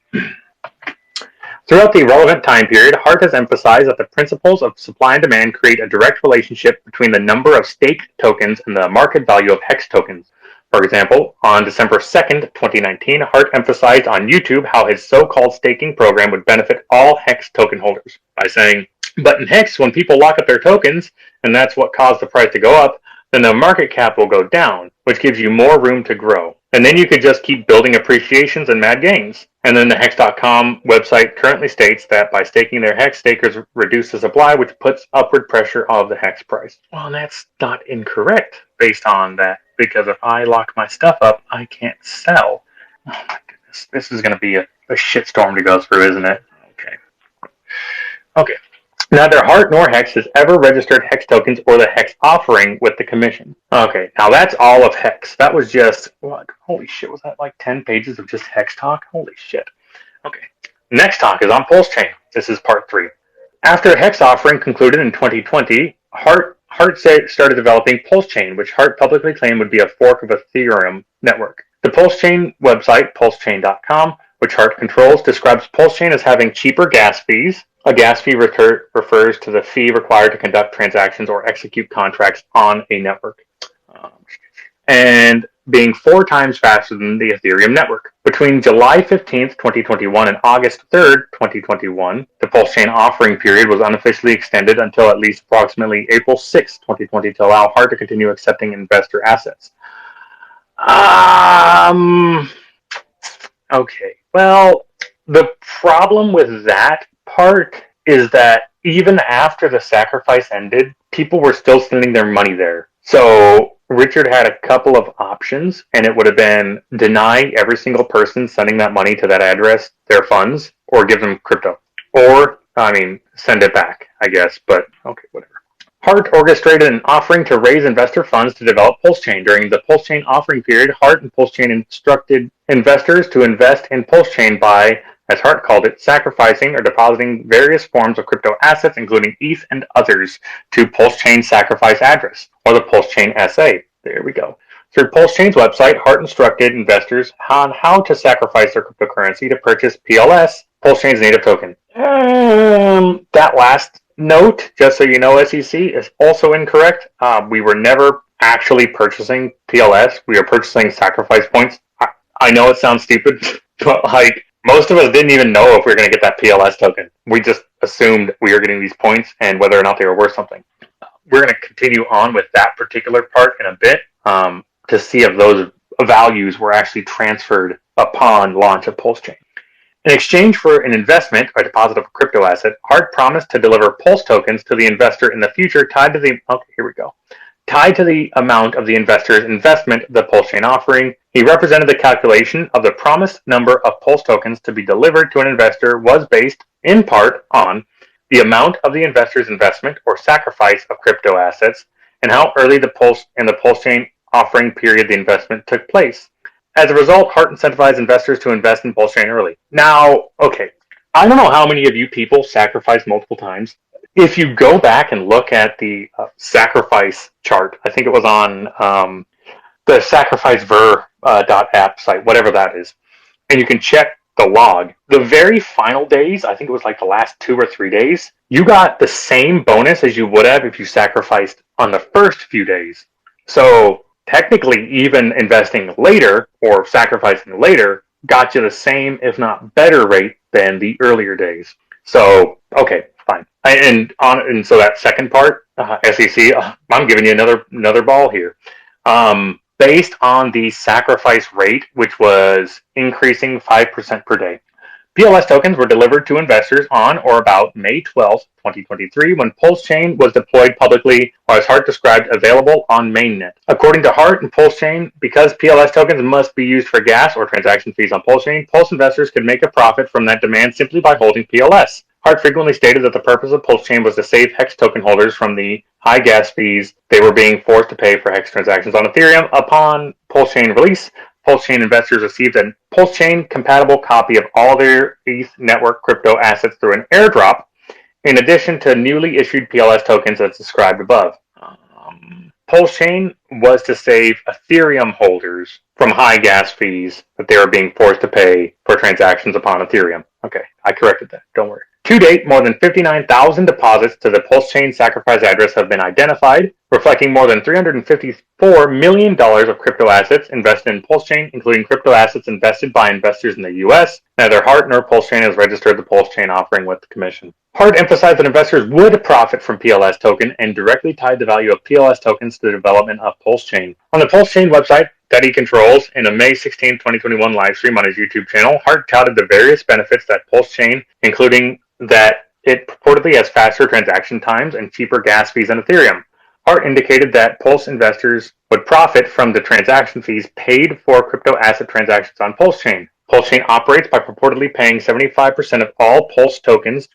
Throughout the relevant time period, Hart has emphasized that the principles of supply and demand create a direct relationship between the number of staked tokens and the market value of Hex tokens. For example, on December 2nd, 2019, Hart emphasized on YouTube how his so-called staking program would benefit all Hex token holders by saying, but in Hex, when people lock up their tokens, and that's what caused the price to go up, then the market cap will go down, which gives you more room to grow. And then you could just keep building appreciations and mad gains. And then the Hex.com website currently states that by staking their Hex, stakers reduce the supply, which puts upward pressure on the Hex price. Well, that's not incorrect based on that, because if I lock my stuff up, I can't sell. Oh my goodness, this is going to be a shitstorm to go through, isn't it? Okay. Neither Hart nor Hex has ever registered Hex tokens or the Hex offering with the commission. Okay, now that's all of Hex. That was just, what? Holy shit, was that like 10 pages of just Hex talk? Holy shit. Okay, next talk is on Pulsechain. This is part 3. After Hex offering concluded in 2020, Hart started developing Pulsechain, which Hart publicly claimed would be a fork of Ethereum network. The Pulsechain website, pulsechain.com, which Hart controls, describes Pulsechain as having cheaper gas fees. A gas fee refers to the fee required to conduct transactions or execute contracts on a network. And being 4 times faster than the Ethereum network. Between July 15th, 2021 and August 3rd, 2021, the Pulsechain offering period was unofficially extended until at least approximately April 6th, 2020 to allow Hart to continue accepting investor assets. Okay, well, the problem with that part is that even after the sacrifice ended, people were still sending their money there. So Richard had a couple of options, and it would have been deny every single person sending that money to that address their funds, or give them crypto. Or, send it back, I guess, but okay, whatever. Hart orchestrated an offering to raise investor funds to develop Pulsechain. During the Pulsechain offering period, Hart and Pulsechain instructed investors to invest in Pulsechain by, as Hart called it, sacrificing or depositing various forms of crypto assets, including ETH and others, to Pulsechain sacrifice address, or the Pulsechain SA. There we go. Through Pulsechain's website, Hart instructed investors on how to sacrifice their cryptocurrency to purchase PLS, Pulsechain's native token. That last note, just so you know, SEC, is also incorrect. We were never actually purchasing PLS. We were purchasing sacrifice points. I know it sounds stupid, but most of us didn't even know if we were going to get that PLS token. We just assumed we were getting these points and whether or not they were worth something. We're going to continue on with that particular part in a bit to see if those values were actually transferred upon launch of PulseChain. In exchange for an investment or deposit of a crypto asset, Hart promised to deliver Pulse tokens to the investor in the future tied to the amount of the investor's investment, the PulseChain offering. He represented the calculation of the promised number of Pulse tokens to be delivered to an investor was based, in part, on the amount of the investor's investment or sacrifice of crypto assets and how early in the PulseChain offering period the investment took place. As a result, Hart incentivized investors to invest in PulseChain early. Now, okay, I don't know how many of you people sacrifice multiple times. If you go back and look at the sacrifice chart, I think it was on the sacrafice.app site, whatever that is, and you can check the log. The very final days, I think it was like the last 2 or 3 days, you got the same bonus as you would have if you sacrificed on the first few days. So technically, even investing later or sacrificing later got you the same, if not better rate than the earlier days. So, okay, fine. And so that second part, SEC, I'm giving you another ball here. Based on the sacrifice rate, which was increasing 5% per day. PLS tokens were delivered to investors on or about May 12, 2023, when PulseChain was deployed publicly, or as Hart described, available on mainnet. According to Hart and PulseChain, because PLS tokens must be used for gas or transaction fees on PulseChain, Pulse investors could make a profit from that demand simply by holding PLS. Hart frequently stated that the purpose of PulseChain was to save HEX token holders from the high gas fees they were being forced to pay for HEX transactions on Ethereum. Upon PulseChain release, PulseChain investors received a PulseChain compatible copy of all their ETH network crypto assets through an airdrop, in addition to newly issued PLS tokens as described above. PulseChain was to save Ethereum holders from high gas fees that they were being forced to pay for transactions upon Ethereum. Okay, I corrected that. Don't worry. To date, more than 59,000 deposits to the PulseChain sacrifice address have been identified, reflecting more than $354 million of crypto assets invested in PulseChain, including crypto assets invested by investors in the U.S. Neither Hart nor PulseChain has registered the PulseChain offering with the commission. Hart emphasized that investors would profit from PLS token and directly tied the value of PLS tokens to the development of PulseChain. On the PulseChain website that he controls, in a May 16, 2021 live stream on his YouTube channel, Hart touted the various benefits that PulseChain, including that it purportedly has faster transaction times and cheaper gas fees than Ethereum. Hart indicated that Pulse investors would profit from the transaction fees paid for crypto asset transactions on PulseChain. PulseChain operates by purportedly paying 75% of all Pulse tokens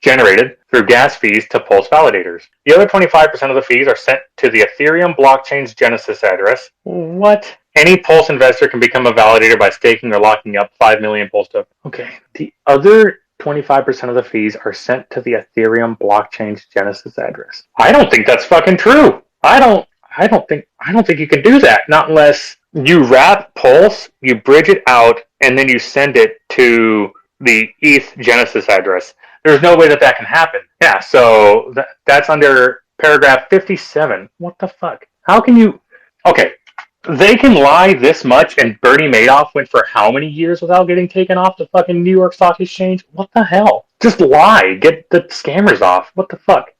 generated through gas fees to Pulse validators. The other 25% of the fees are sent to the Ethereum blockchain's Genesis address. What? Any Pulse investor can become a validator by staking or locking up 5 million Pulse tokens. Okay. The other 25% of the fees are sent to the Ethereum blockchain's Genesis address. I don't think that's fucking true. I don't think you can do that. Not unless you wrap Pulse, you bridge it out, and then you send it to the ETH Genesis address. There's no way that can happen. Yeah, so that's under paragraph 57. What the fuck? How can you... Okay, they can lie this much, and Bernie Madoff went for how many years without getting taken off the fucking New York Stock Exchange? What the hell? Just lie. Get the scammers off. What the fuck?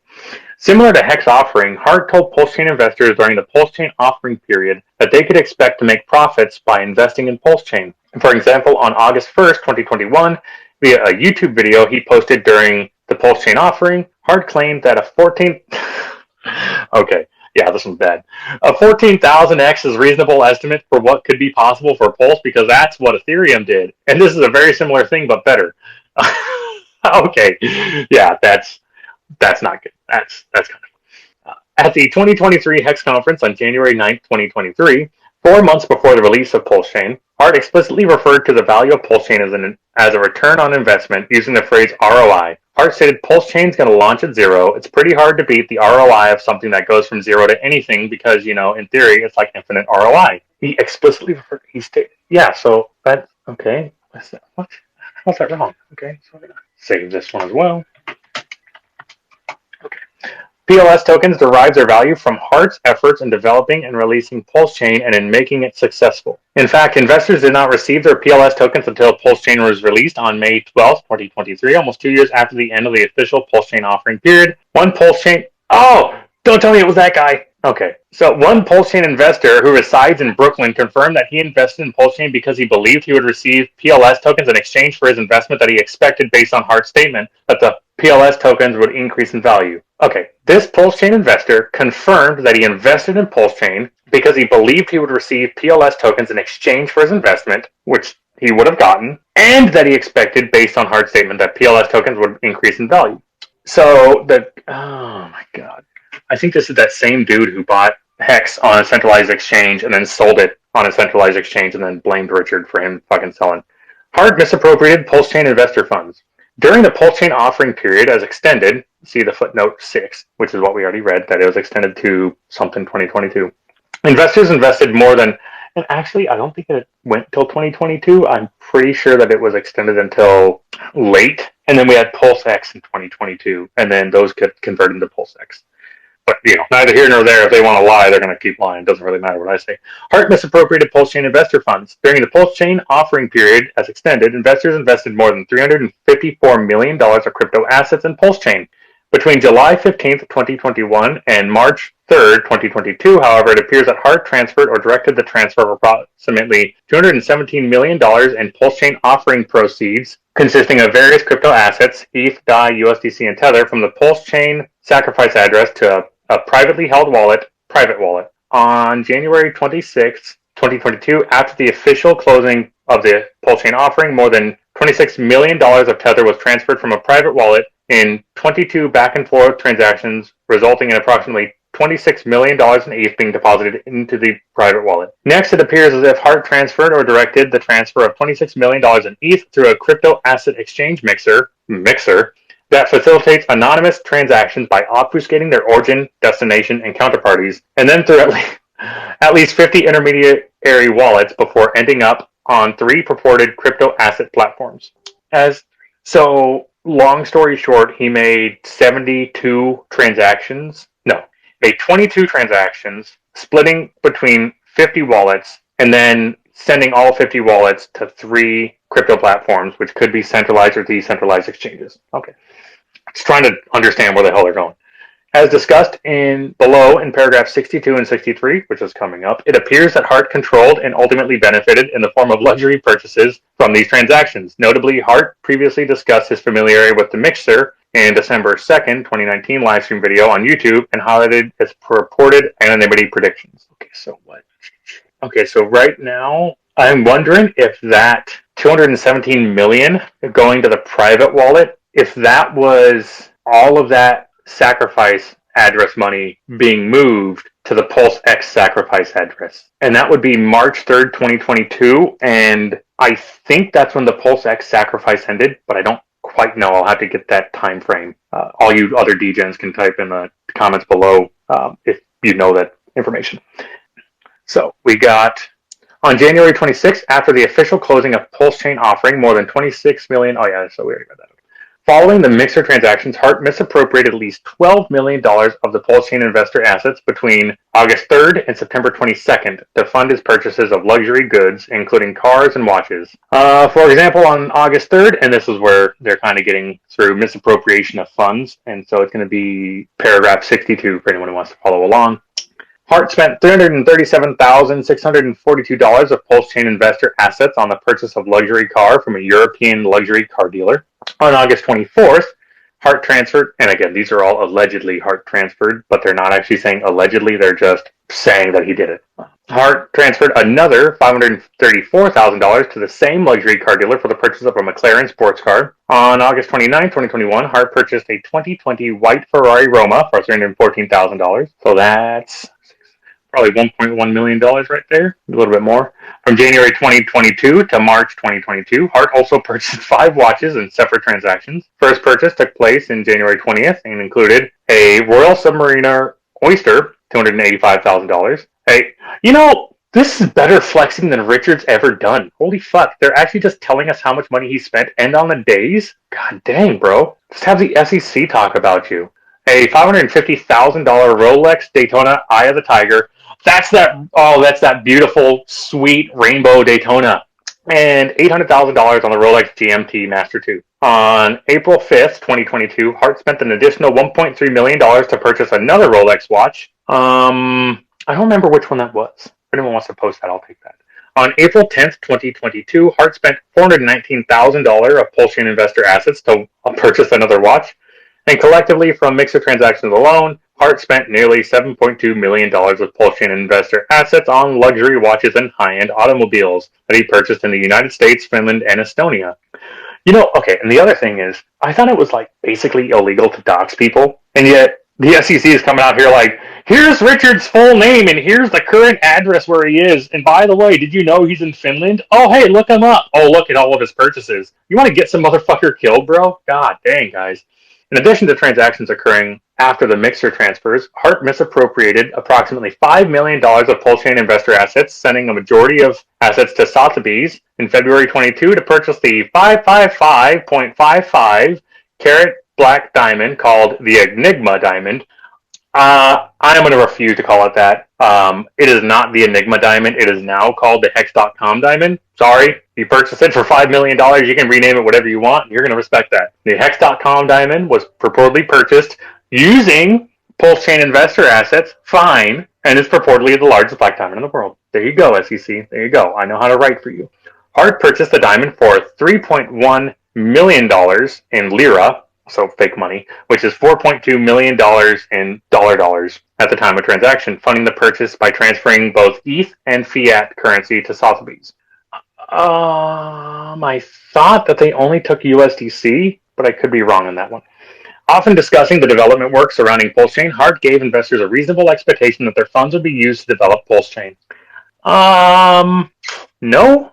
Similar to Hex offering, Hart told PulseChain investors during the PulseChain offering period that they could expect to make profits by investing in PulseChain. For example, on August 1st, 2021, via a YouTube video he posted during the PulseChain offering, Hart claimed that Okay, yeah, this one's bad. A 14,000x is a reasonable estimate for what could be possible for Pulse because that's what Ethereum did. And this is a very similar thing, but better. Okay, yeah, that's not good. That's kind of at the 2023 Hex conference on January 9th, 2023, 4 months before the release of PulseChain, Hart explicitly referred to the value of PulseChain as a return on investment using the phrase ROI. Hart stated PulseChain is going to launch at zero. It's pretty hard to beat the ROI of something that goes from zero to anything because, in theory, it's like infinite ROI. He explicitly referred, so that's, okay. What? How's that wrong? Okay, so I'm going to save this one as well. PLS tokens derive their value from Hart's efforts in developing and releasing PulseChain and in making it successful. In fact, investors did not receive their PLS tokens until PulseChain was released on May 12, 2023, almost 2 years after the end of the official PulseChain offering period. One PulseChain... Oh! Don't tell me it was that guy! Okay, so one Pulsechain investor who resides in Brooklyn confirmed that he invested in Pulsechain because he believed he would receive PLS tokens in exchange for his investment that he expected based on Hart's statement that the PLS tokens would increase in value. Okay, this Pulsechain investor confirmed that he invested in Pulsechain because he believed he would receive PLS tokens in exchange for his investment, which he would have gotten, and that he expected based on Hart's statement that PLS tokens would increase in value. So oh my god. I think this is that same dude who bought Hex on a centralized exchange and then sold it on a centralized exchange and then blamed Richard for him fucking selling. Hart misappropriated Pulsechain investor funds. During the Pulsechain offering period as extended, see the footnote 6, which is what we already read, that it was extended to something 2022. Investors invested more than, and actually I don't think it went till 2022. I'm pretty sure that it was extended until late. And then we had PulseX in 2022, and then those get converted into PulseX. But, neither here nor there. If they want to lie, they're going to keep lying. It doesn't really matter what I say. Hart misappropriated Pulsechain investor funds. During the Pulsechain offering period, as extended, investors invested more than $354 million of crypto assets in Pulsechain. Between July 15th, 2021 and March 3rd, 2022, however, it appears that Hart transferred or directed the transfer of approximately $217 million in Pulsechain offering proceeds consisting of various crypto assets, ETH, DAI, USDC, and Tether, from the Pulsechain sacrafice address to a privately held private wallet. On January 26, 2022, after the official closing of the Pulsechain offering, more than $26 million of Tether was transferred from a private wallet in 22 back and forth transactions, resulting in approximately $26 million in ETH being deposited into the private wallet. Next, it appears as if Hart transferred or directed the transfer of $26 million in ETH through a crypto asset exchange mixer that facilitates anonymous transactions by obfuscating their origin, destination, and counterparties, and then through at least 50 intermediary wallets before ending up on 3 purported crypto asset platforms. Long story short, he made 72 transactions. No, made 22 transactions, splitting between 50 wallets, and then sending all 50 wallets to 3 crypto platforms, which could be centralized or decentralized exchanges. Okay. Just trying to understand where the hell they're going. As discussed below in paragraph 62 and 63, which is coming up, it appears that Hart controlled and ultimately benefited in the form of luxury purchases from these transactions. Notably, Hart previously discussed his familiarity with the mixer in December 2nd, 2019 livestream video on YouTube and highlighted its purported anonymity predictions. Okay, so what? Okay, so right now, I'm wondering if that 217 million going to the private wallet, if that was all of that sacrafice address money being moved to the PulseX sacrafice address. And that would be March 3rd, 2022. And I think that's when the PulseX sacrafice ended, but I don't quite know. I'll have to get that time frame. All you other DGens can type in the comments below if you know that information. So we got on January 26th, after the official closing of Pulsechain offering, more than 26 million. Oh yeah, so we already read that. Following the mixer transactions, Hart misappropriated at least $12 million of the Pulsechain investor assets between August 3rd and September 22nd to fund his purchases of luxury goods, including cars and watches. For example, on August 3rd, and this is where they're kind of getting through misappropriation of funds, and so it's going to be paragraph 62 for anyone who wants to follow along. Hart spent $337,642 of Pulsechain investor assets on the purchase of luxury car from a European luxury car dealer. On August 24th, Hart transferred, and again, these are all allegedly Hart transferred, but they're not actually saying allegedly, they're just saying that he did it. Hart transferred another $534,000 to the same luxury car dealer for the purchase of a McLaren sports car. On August 29, 2021, Hart purchased a 2020 white Ferrari Roma for $314,000. So that's probably $1.1 million right there, a little bit more. From January 2022 to March 2022, Hart also purchased 5 watches in separate transactions. First purchase took place in January 20th and included a Royal Submariner Oyster, $285,000. Hey, this is better flexing than Richard's ever done. Holy fuck, they're actually just telling us how much money he spent and on the days? God dang, bro. Just have the SEC talk about you. A $550,000 Rolex Daytona Eye of the Tiger. That's that beautiful, sweet rainbow Daytona. And $800,000 on the Rolex GMT Master 2. On April 5th, 2022, Hart spent an additional $1.3 million to purchase another Rolex watch I don't remember which one that was. If anyone wants to post that, I'll take that. On April 10th, 2022, Hart spent $419,000 of Pulsechain investor assets to purchase another watch. And collectively, from mixer transactions alone, Hart spent nearly $7.2 million with Pulsechain investor assets on luxury watches and high-end automobiles that he purchased in the United States, Finland, and Estonia. Okay, and the other thing is, I thought it was like basically illegal to dox people, and yet the SEC is coming out here like, here's Richard's full name, and here's the current address where he is, and by the way, did you know he's in Finland? Oh, hey, look him up. Oh, look at all of his purchases. You want to get some motherfucker killed, bro? God dang, guys. In addition to transactions occurring after the mixer transfers, Hart misappropriated approximately $5 million of Pulsechain investor assets, sending a majority of assets to Sotheby's in February 22 to purchase the 555.55 carat black diamond called the Enigma diamond. I'm going to refuse to call it that. It is not the Enigma diamond. It is now called the Hex.com diamond. Sorry, you purchased it for $5 million. You can rename it whatever you want. You're going to respect that. The Hex.com diamond was purportedly purchased using Pulsechain investor assets. Fine. And is purportedly the largest black diamond in the world. There you go, SEC. There you go. I know how to write for you. Hart purchased the diamond for $3.1 million in lira, so fake money, which is $4.2 million in dollars at the time of transaction, funding the purchase by transferring both ETH and fiat currency to Sotheby's. I thought that they only took USDC, but I could be wrong on that one. Often discussing the development work surrounding Pulsechain, Hart gave investors a reasonable expectation that their funds would be used to develop Pulsechain. No.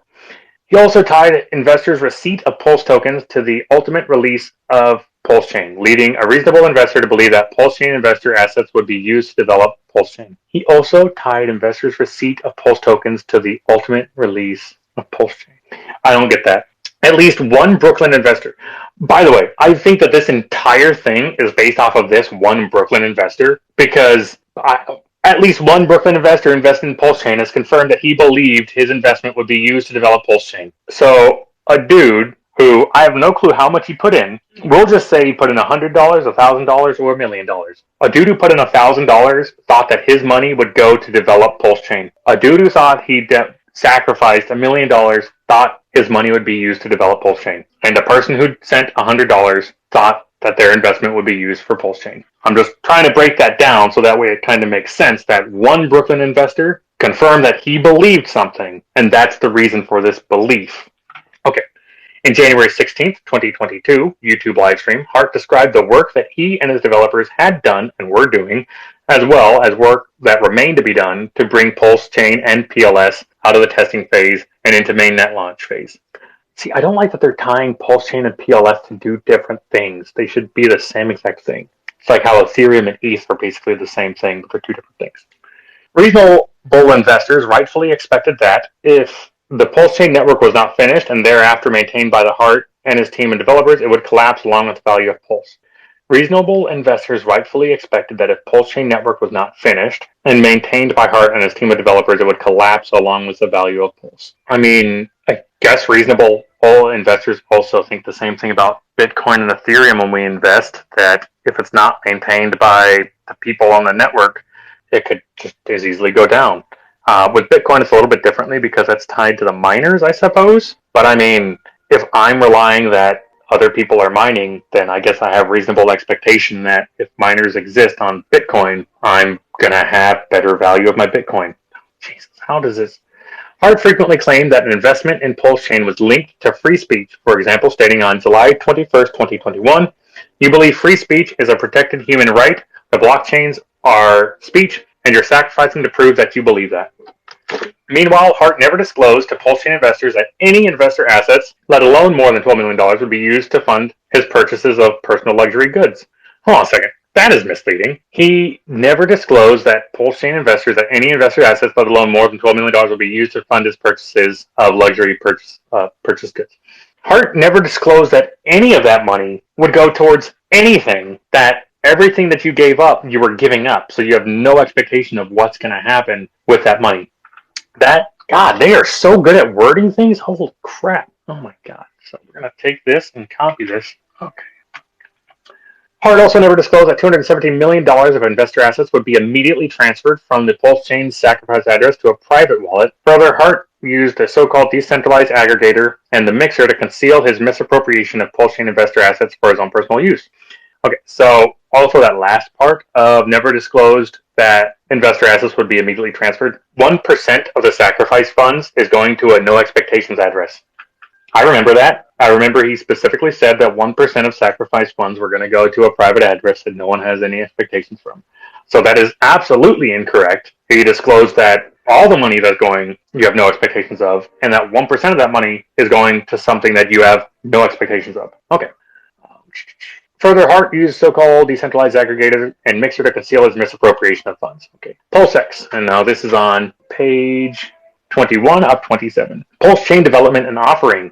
He also tied investors' receipt of Pulse tokens to the ultimate release of Pulsechain, leading a reasonable investor to believe that Pulsechain investor assets would be used to develop Pulsechain. He also tied investors' receipt of Pulse tokens to the ultimate release of Pulsechain. I don't get that. At least one Brooklyn investor. By the way, I think that this entire thing is based off of this one Brooklyn investor because at least one Brooklyn investor invested in Pulsechain has confirmed that he believed his investment would be used to develop Pulsechain. So a dude who I have no clue how much he put in, we'll just say he put in $100, $1,000, or $1 million. A dude who put in $1,000 thought that his money would go to develop Pulsechain. A dude who thought he sacrificed $1 million thought his money would be used to develop Pulsechain. And a person who sent $100 thought that their investment would be used for Pulsechain. I'm just trying to break that down so that way it kind of makes sense that one Brooklyn investor confirmed that he believed something, and that's the reason for this belief. Okay. In January 16th, 2022, YouTube livestream, Hart described the work that he and his developers had done and were doing, as well as work that remained to be done to bring Pulsechain and PLS out of the testing phase and into mainnet launch phase. See, I don't like that they're tying Pulsechain and PLS to do different things. They should be the same exact thing. It's like how Ethereum and ETH are basically the same thing, but they're two different things. Reasonable investors rightfully expected that if the Pulsechain network was not finished and thereafter maintained by the Hart and his team and developers, it would collapse along with the value of Pulse. Reasonable investors rightfully expected that if Pulsechain network was not finished and maintained by Hart and his team of developers, it would collapse along with the value of Pulse. I mean, I guess reasonable investors also think the same thing about Bitcoin and Ethereum when we invest, that if it's not maintained by the people on the network, it could just as easily go down. With Bitcoin, it's a little bit differently because that's tied to the miners, I suppose. But I mean, if I'm relying that other people are mining, then I guess I have reasonable expectation that if miners exist on Bitcoin, I'm going to have better value of my Bitcoin. Jesus, how does this? Hart frequently claimed that an investment in Pulsechain was linked to free speech, for example, stating on July 21st, 2021, "You believe free speech is a protected human right, the blockchains are speech, and you're sacrificing to prove that you believe that." Meanwhile, Hart never disclosed to Pulsechain investors that any investor assets, let alone more than $12 million, would be used to fund his purchases of personal luxury goods. Hold on a second. That is misleading. He never disclosed that Pulsechain investors, that any investor assets, let alone more than $12 million, would be used to fund his purchases of luxury purchase goods. Hart never disclosed that any of that money would go towards anything, that everything that you gave up, you were giving up. So you have no expectation of what's going to happen with that money. God, they are so good at wording things. Holy crap. Oh my God. So we're going to take this and copy this. Okay. Hart also never disclosed that $217 million of investor assets would be immediately transferred from the PulseChain sacrafice address to a private wallet. Further, Hart used a so-called decentralized aggregator and the mixer to conceal his misappropriation of PulseChain investor assets for his own personal use. Okay, so also that last part of never disclosed that investor assets would be immediately transferred. 1% of the sacrifice funds is going to a no expectations address. I remember that. I remember he specifically said that 1% of sacrifice funds were going to go to a private address that no one has any expectations from. So that is absolutely incorrect. He disclosed that all the money that's going, you have no expectations of, and that 1% of that money is going to something that you have no expectations of. Okay. Further, Hart used so-called decentralized aggregator and mixer to conceal his misappropriation of funds. Okay. PulseX, and now this is on page 21 of 27. PulseChain development and offering.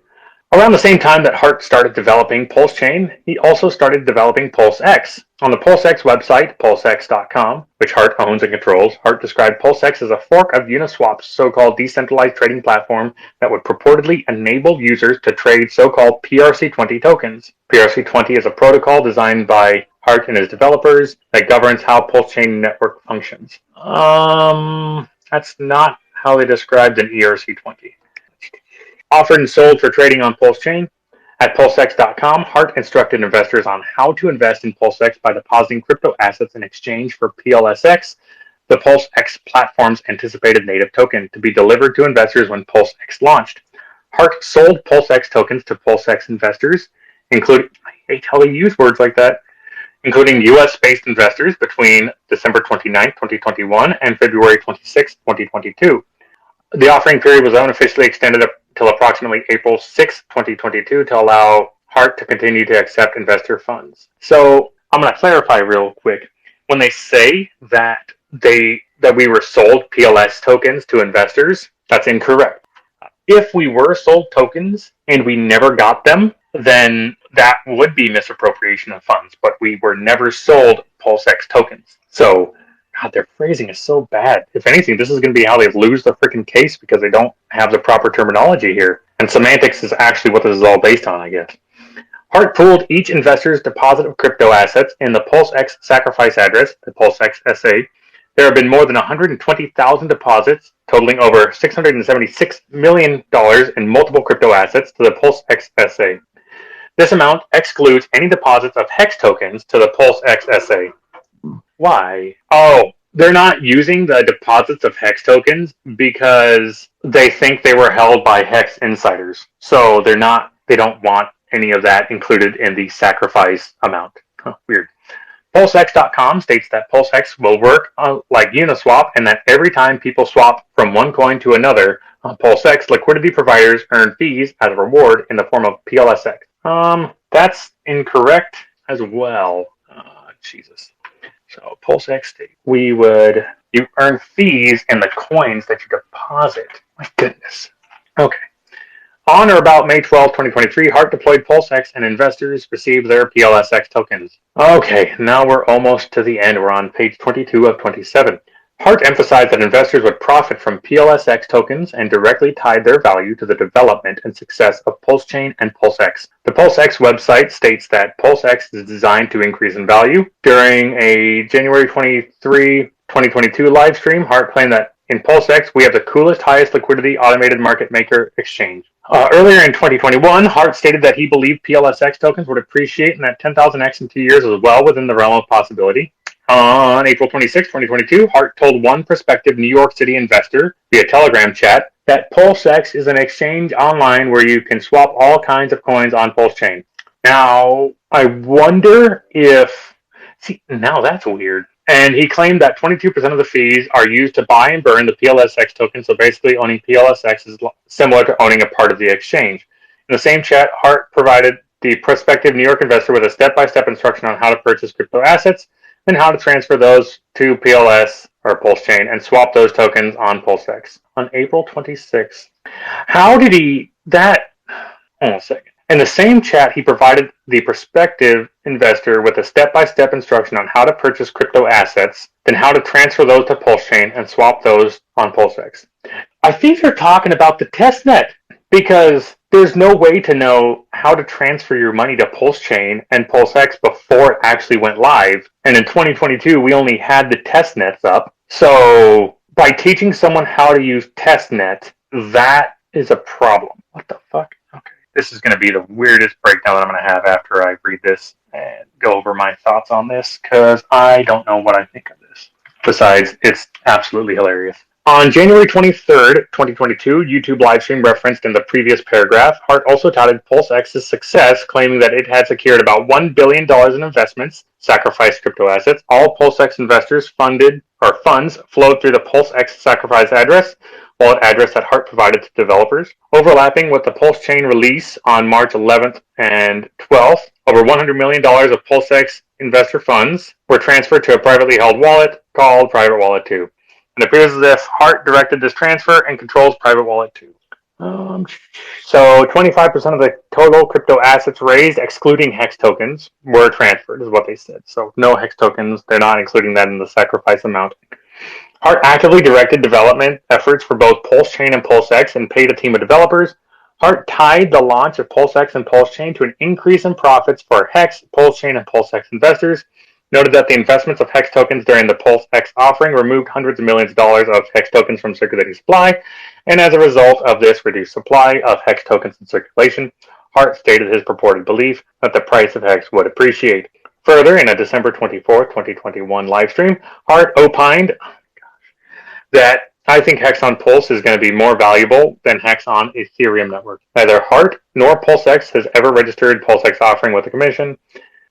Around the same time that Hart started developing PulseChain, he also started developing PulseX. On the PulseX website, pulsex.com, which Hart owns and controls, Hart described PulseX as a fork of Uniswap's so-called decentralized trading platform that would purportedly enable users to trade so-called PRC20 tokens. PRC20 is a protocol designed by Hart and his developers that governs how PulseChain network functions. That's not how they described an ERC20. Offered and sold for trading on PulseChain. At pulsex.com, Hart instructed investors on how to invest in PulseX by depositing crypto assets in exchange for PLSX, the PulseX platform's anticipated native token, to be delivered to investors when PulseX launched. Hart sold PulseX tokens to PulseX investors, including, I hate how they use words like that, including US-based investors between December 29, 2021 and February 26, 2022. The offering period was unofficially extended until approximately April 6, 2022 to allow Hart to continue to accept investor funds. So I'm going to clarify real quick. When they say that we were sold PLS tokens to investors, that's incorrect. If we were sold tokens and we never got them, then that would be misappropriation of funds, but we were never sold PulseX tokens. So God, their phrasing is so bad. If anything, this is going to be how they lose the freaking case because they don't have the proper terminology here. And semantics is actually what this is all based on, I guess. Hart pooled each investor's deposit of crypto assets in the PulseX sacrafice address, the PulseX SA. There have been more than 120,000 deposits, totaling over $676 million in multiple crypto assets to the PulseX SA. This amount excludes any deposits of HEX tokens to the PulseX SA. Why? Oh, they're not using the deposits of HEX tokens because they think they were held by HEX insiders. So they don't want any of that included in the sacrifice amount. Weird. Pulsex.com states that PulseX will work like Uniswap and that every time people swap from one coin to another, on PulseX, liquidity providers earn fees as a reward in the form of PLSX. That's incorrect as well. Jesus. So PulseX, you earn fees in the coins that you deposit. My goodness. Okay. On or about May 12, 2023, Hart deployed PulseX and investors received their PLSX tokens. Okay, now we're almost to the end. We're on page 22 of 27. Hart emphasized that investors would profit from PLSX tokens and directly tied their value to the development and success of PulseChain and PulseX. The PulseX website states that PulseX is designed to increase in value. During a January 23, 2022 live stream, Hart claimed that in PulseX, we have the coolest, highest liquidity automated market maker exchange. Earlier in 2021, Hart stated that he believed PLSX tokens would appreciate and that 10,000x in 2 years is well within the realm of possibility. On April 26, 2022, Hart told one prospective New York City investor via Telegram chat that PulseX is an exchange online where you can swap all kinds of coins on PulseChain. Now, I wonder if... See, now that's weird. And he claimed that 22% of the fees are used to buy and burn the PLSX token, so basically owning PLSX is similar to owning a part of the exchange. In the same chat, Hart provided the prospective New York investor with a step-by-step instruction on how to purchase crypto assets and how to transfer those to PLS or PulseChain and swap those tokens on PulseX. On April 26th, how did he... Hold on a second. In the same chat, he provided the prospective investor with a step-by-step instruction on how to purchase crypto assets, then how to transfer those to PulseChain and swap those on PulseX. I think they're talking about the testnet because there's no way to know how to transfer your money to Pulsechain and PulseX before it actually went live. And in 2022, we only had the test nets up. So by teaching someone how to use testnet, that is a problem. What the fuck? Okay. This is going to be the weirdest breakdown that I'm going to have after I read this and go over my thoughts on this, because I don't know what I think of this. Besides, it's absolutely hilarious. On January 23rd, 2022, YouTube livestream referenced in the previous paragraph, Hart also touted PulseX's success, claiming that it had secured about $1 billion in investments, sacrifice crypto assets. All PulseX investors funds flowed through the PulseX sacrifice address, wallet address that Hart provided to developers. Overlapping with the Pulsechain release on March 11th and 12th, over $100 million of PulseX investor funds were transferred to a privately held wallet called Private Wallet 2. And it appears as if Hart directed this transfer and controls Private Wallet 2. So 25% of the total crypto assets raised, excluding HEX tokens, were transferred, is what they said. So no HEX tokens, they're not including that in the sacrifice amount. Hart actively directed development efforts for both Pulsechain and PulseX and paid a team of developers. Hart tied the launch of PulseX and Pulsechain to an increase in profits for HEX, Pulsechain, and PulseX investors. Noted that the investments of HEX tokens during the PulseX offering removed hundreds of millions of dollars of HEX tokens from circulating supply, and as a result of this reduced supply of HEX tokens in circulation, Hart stated his purported belief that the price of HEX would appreciate. Further, in a December 24, 2021 livestream, Hart opined that I think Hex on Pulse is going to be more valuable than Hex on Ethereum network. Neither Hart nor PulseX has ever registered PulseX offering with the commission.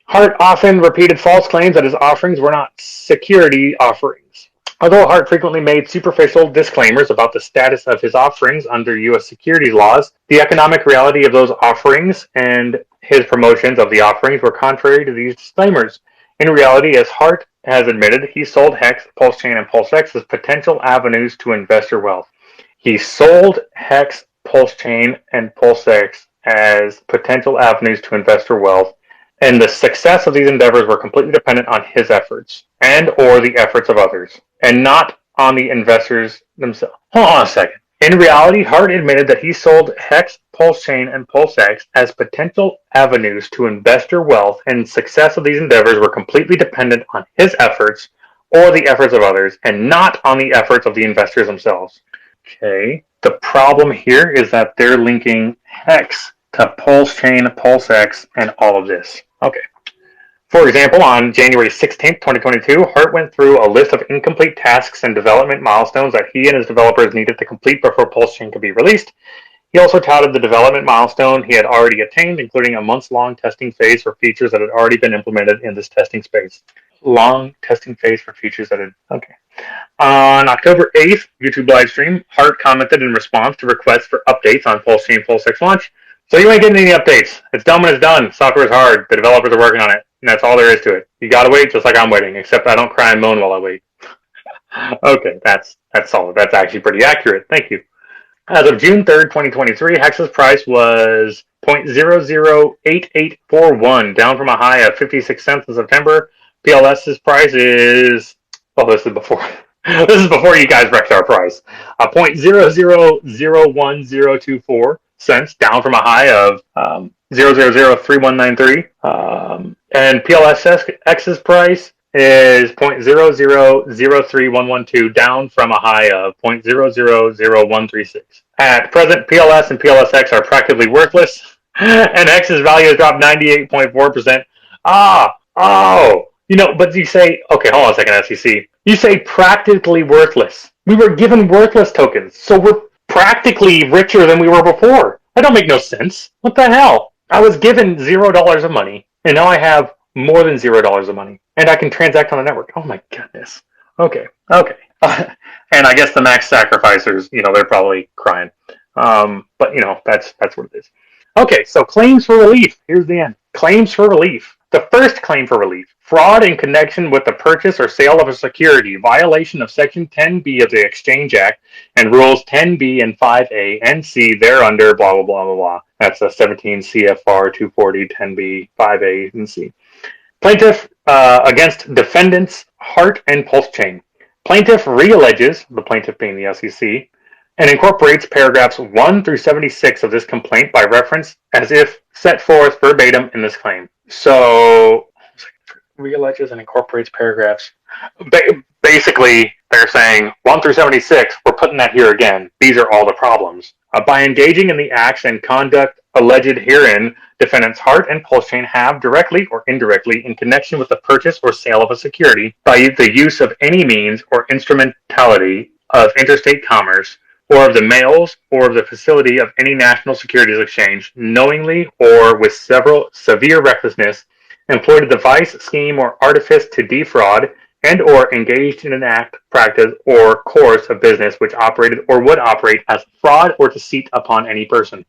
Hart often repeated false claims that his offerings were not security offerings. Although Hart frequently made superficial disclaimers about the status of his offerings under U.S. securities laws, the economic reality of those offerings and his promotions of the offerings were contrary to these disclaimers. In reality, as Hart has admitted, he sold HEX, Pulsechain, and PulseX as potential avenues to investor wealth. He sold HEX, Pulsechain, and PulseX as potential avenues to investor wealth, and the success of these endeavors were completely dependent on his efforts and or the efforts of others, and not on the investors themselves. Hold on a second. In reality, Hart admitted that he sold HEX, Pulsechain, and PulseX as potential avenues to investor wealth, and success of these endeavors were completely dependent on his efforts or the efforts of others, and not on the efforts of the investors themselves. Okay. The problem here is that they're linking HEX to Pulsechain, PulseX, and all of this. Okay. For example, on January 16th, 2022, Hart went through a list of incomplete tasks and development milestones that he and his developers needed to complete before PulseChain could be released. He also touted the development milestone he had already attained, including a months-long testing phase for features that had already been implemented in this testing space. Long testing phase for features that had... Okay. On October 8th, YouTube livestream, Hart commented in response to requests for updates on PulseChain PulseX launch. So you ain't getting any updates. It's done when it's done. Software is hard. The developers are working on it. And that's all there is to it. You gotta wait just like I'm waiting, except I don't cry and moan while I wait. Okay, that's solid. That's actually pretty accurate. Thank you. As of June 3rd, 2023, Hex's price was 0.008841, down from a high of 56 cents in September. PLS's price is... Oh, this is before... This is before you guys wrecked our price. 0.0001024 cents, down from a high of 0.003193. And PLSX's price is 0.0003112, down from a high of 0.000136. At present, PLS and PLSX are practically worthless, and X's value has dropped 98.4%. But you say, okay, hold on a second, SEC. You say practically worthless. We were given worthless tokens, so we're practically richer than we were before. That don't make no sense. What the hell? I was given $0 of money, and now I have more than $0 of money, and I can transact on the network. Oh my goodness. Okay. And I guess the max sacrificers, they're probably crying. But that's what it is. Okay, so claims for relief. Here's the end. Claims for relief. The first claim for relief: fraud in connection with the purchase or sale of a security, violation of Section 10B of the Exchange Act and Rules 10B and 5A and C thereunder, blah, blah, blah, blah, blah. That's a 17 CFR 240, 10B, 5A, and C. Plaintiff against defendants Hart and Pulsechain. Plaintiff realleges, the plaintiff being the SEC, and incorporates paragraphs 1 through 76 of this complaint by reference as if set forth verbatim in this claim. So, realleges and incorporates paragraphs. Basically, they're saying 1 through 76, we're putting that here again. These are all the problems. By engaging in the acts and conduct alleged herein, defendants Hart and Pulsechain have directly or indirectly, in connection with the purchase or sale of a security, by the use of any means or instrumentality of interstate commerce, or of the mails or of the facility of any national securities exchange, knowingly or with severe recklessness, employed a device, scheme, or artifice to defraud, and or engaged in an act, practice, or course of business which operated or would operate as fraud or deceit upon any person.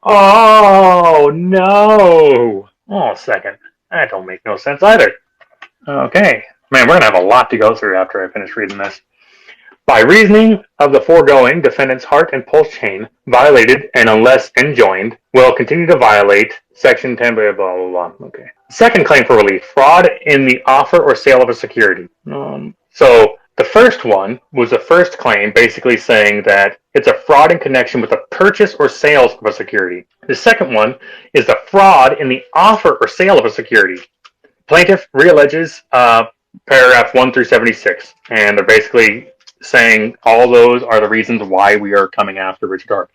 Oh, no. Oh, second. That don't make no sense either. Okay. Man, we're going to have a lot to go through after I finish reading this. By reasoning of the foregoing, defendants Hart and Pulsechain violated, and unless enjoined, will continue to violate Section 10, blah, blah, blah, blah. Okay. Second claim for relief, fraud in the offer or sale of a security. So the first one was the first claim basically saying that it's a fraud in connection with the purchase or sales of a security. The second one is the fraud in the offer or sale of a security. Plaintiff realleges paragraph 1 through 76, and they're basically saying all those are the reasons why we are coming after Richard Hart.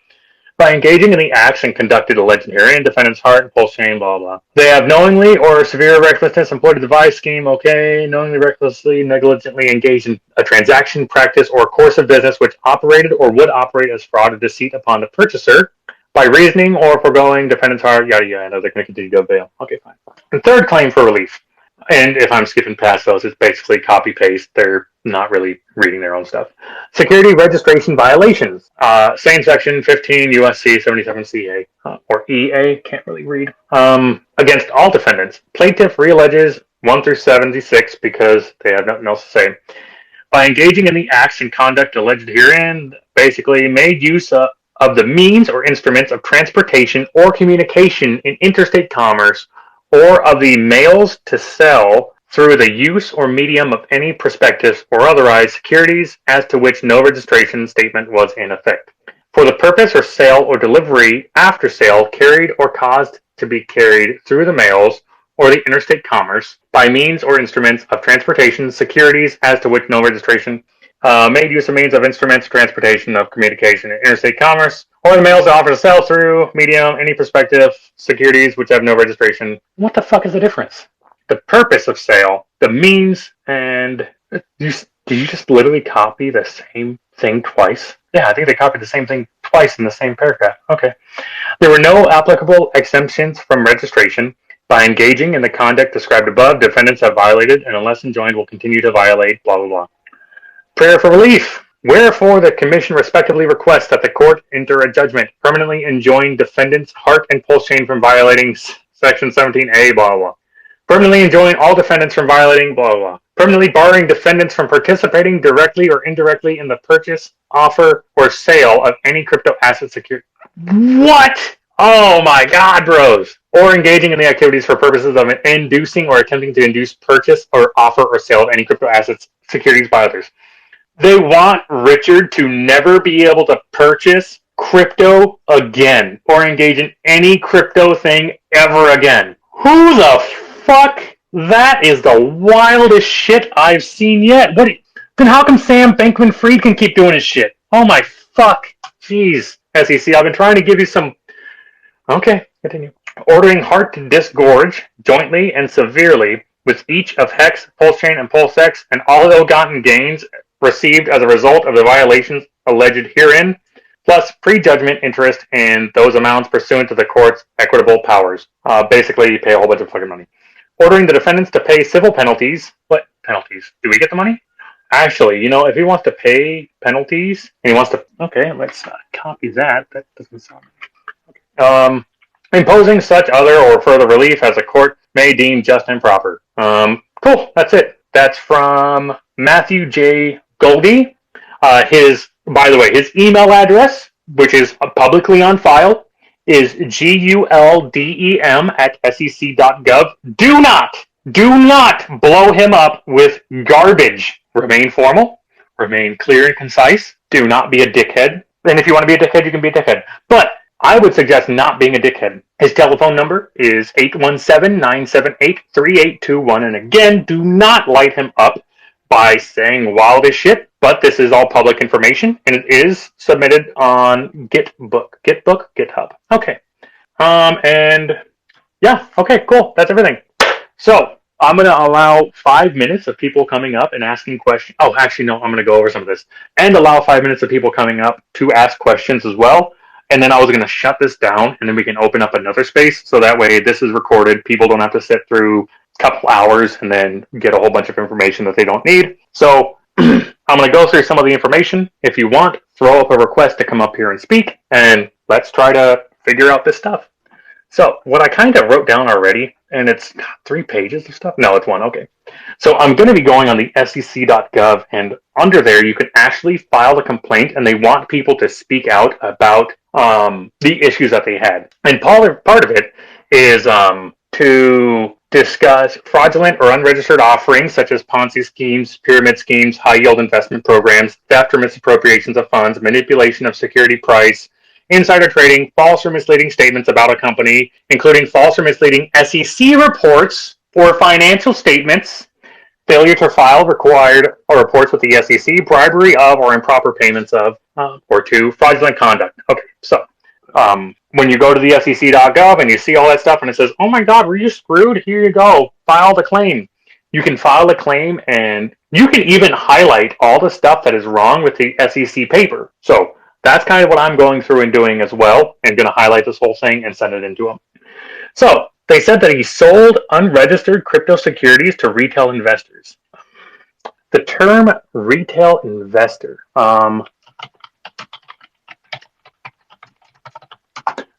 By engaging in the acts and conducted alleged herein, defendants Hart and Pulsechain, blah, blah. They have knowingly or severe recklessness employed a device, scheme, okay, knowingly, recklessly, negligently engaged in a transaction, practice, or course of business which operated or would operate as fraud or deceit upon the purchaser. By reasoning or foregoing, defendants Hart, yada, yada, they're going to continue to go bail. Okay, fine. The third claim for relief. And if I'm skipping past those, it's basically copy-paste. They're not really reading their own stuff. Security registration violations. Same section, 15 USC 77 CA, or EA, can't really read. Against all defendants. Plaintiff realleges 1 through 76 because they have nothing else to say. By engaging in the acts and conduct alleged herein, basically made use of the means or instruments of transportation or communication in interstate commerce, or of the mails to sell through the use or medium of any prospectus or otherwise securities as to which no registration statement was in effect, for the purpose or sale or delivery after sale carried or caused to be carried through the mails or the interstate commerce by means or instruments of transportation securities as to which no registration made use of means of instruments of transportation of communication in interstate commerce, or the mails offer to sell through medium any prospective securities which have no registration. What the fuck is the difference? The purpose of sale, the means, and did you just literally copy the same thing twice? Yeah, I think they copied the same thing twice in the same paragraph. Okay. There were no applicable exemptions from registration. By engaging in the conduct described above, defendants have violated, and unless enjoined will continue to violate, blah, blah, blah. Prayer for relief. Wherefore the Commission respectively requests that the Court enter a judgment permanently enjoin defendants Hart and Pulsechain from violating Section 17A, blah, blah. Permanently enjoin all defendants from violating, blah, blah. Permanently barring defendants from participating directly or indirectly in the purchase, offer, or sale of any crypto asset security. What? Oh my God, bros. Or engaging in the activities for purposes of inducing or attempting to induce purchase or offer or sale of any crypto assets securities by others. They want Richard to never be able to purchase crypto again or engage in any crypto thing ever again. Who the fuck? That is the wildest shit I've seen yet. Then how come Sam Bankman-Fried can keep doing his shit? Oh my fuck. Jeez. SEC, I've been trying to give you some... Okay, continue. Ordering Hart to disgorge jointly and severely with each of Hex, Pulsechain, and PulseX and all ill-gotten gains received as a result of the violations alleged herein, plus prejudgment interest in those amounts pursuant to the court's equitable powers. Basically, you pay a whole bunch of fucking money. Ordering the defendants to pay civil penalties. What penalties? Do we get the money? Actually, if he wants to pay penalties, and he wants to... Okay, let's copy that. That doesn't sound... Okay. Imposing such other or further relief as the court may deem just and proper. Cool, that's it. That's from Matthew J. Goldie. His email address, which is publicly on file, is guldem@sec.gov. Do not blow him up with garbage. Remain formal. Remain clear and concise. Do not be a dickhead. And if you want to be a dickhead, you can be a dickhead. But I would suggest not being a dickhead. His telephone number is 817-978-3821. And again, do not light him up by saying wildish shit, but this is all public information, and it is submitted on GitHub. Okay. And yeah, okay, cool. That's everything. So I'm going to allow 5 minutes of people coming up and asking questions. Oh, actually, no, I'm going to go over some of this and allow 5 minutes of people coming up to ask questions as well. And then I was going to shut this down, and then we can open up another space. So that way this is recorded. People don't have to sit through a couple hours and then get a whole bunch of information that they don't need. So I'm going to go through some of the information. If you want, throw up a request to come up here and speak, and let's try to figure out this stuff. So what I kind of wrote down already, and it's 3 pages of stuff. No, it's 1. Okay. So I'm going to be going on the sec.gov, and under there you can actually file a complaint, and they want people to speak out about the issues that they had. And part of it is to discuss fraudulent or unregistered offerings such as Ponzi schemes, pyramid schemes, high-yield investment programs, theft or misappropriations of funds, manipulation of security price, insider trading, false or misleading statements about a company, including false or misleading SEC reports or financial statements, failure to file required or reports with the SEC, bribery of or improper payments of, or 2, fraudulent conduct. Okay, so when you go to the sec.gov and you see all that stuff and it says, oh my God, were you screwed? Here you go, file the claim. You can file a claim, and you can even highlight all the stuff that is wrong with the SEC paper. So that's kind of what I'm going through and doing as well, and going to highlight this whole thing and send it into them. So they said that he sold unregistered crypto securities to retail investors. The term retail investor.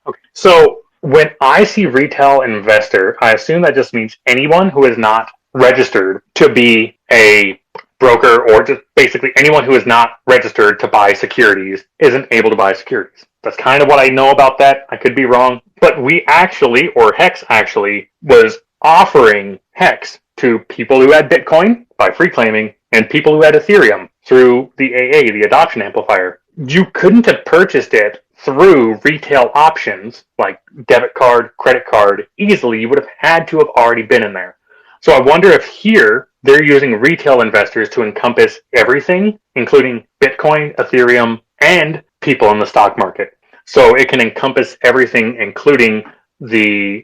Okay. So when I see retail investor, I assume that just means anyone who is not registered to be a broker, or just basically anyone who is not registered to buy securities isn't able to buy securities. That's kind of what I know about that. I could be wrong. But we actually, or Hex actually, was offering Hex to people who had Bitcoin by free claiming and people who had Ethereum through the AA, the adoption amplifier. You couldn't have purchased it through retail options like debit card, credit card easily. You would have had to have already been in there. So I wonder if here they're using retail investors to encompass everything, including Bitcoin, Ethereum, and people in the stock market. So it can encompass everything, including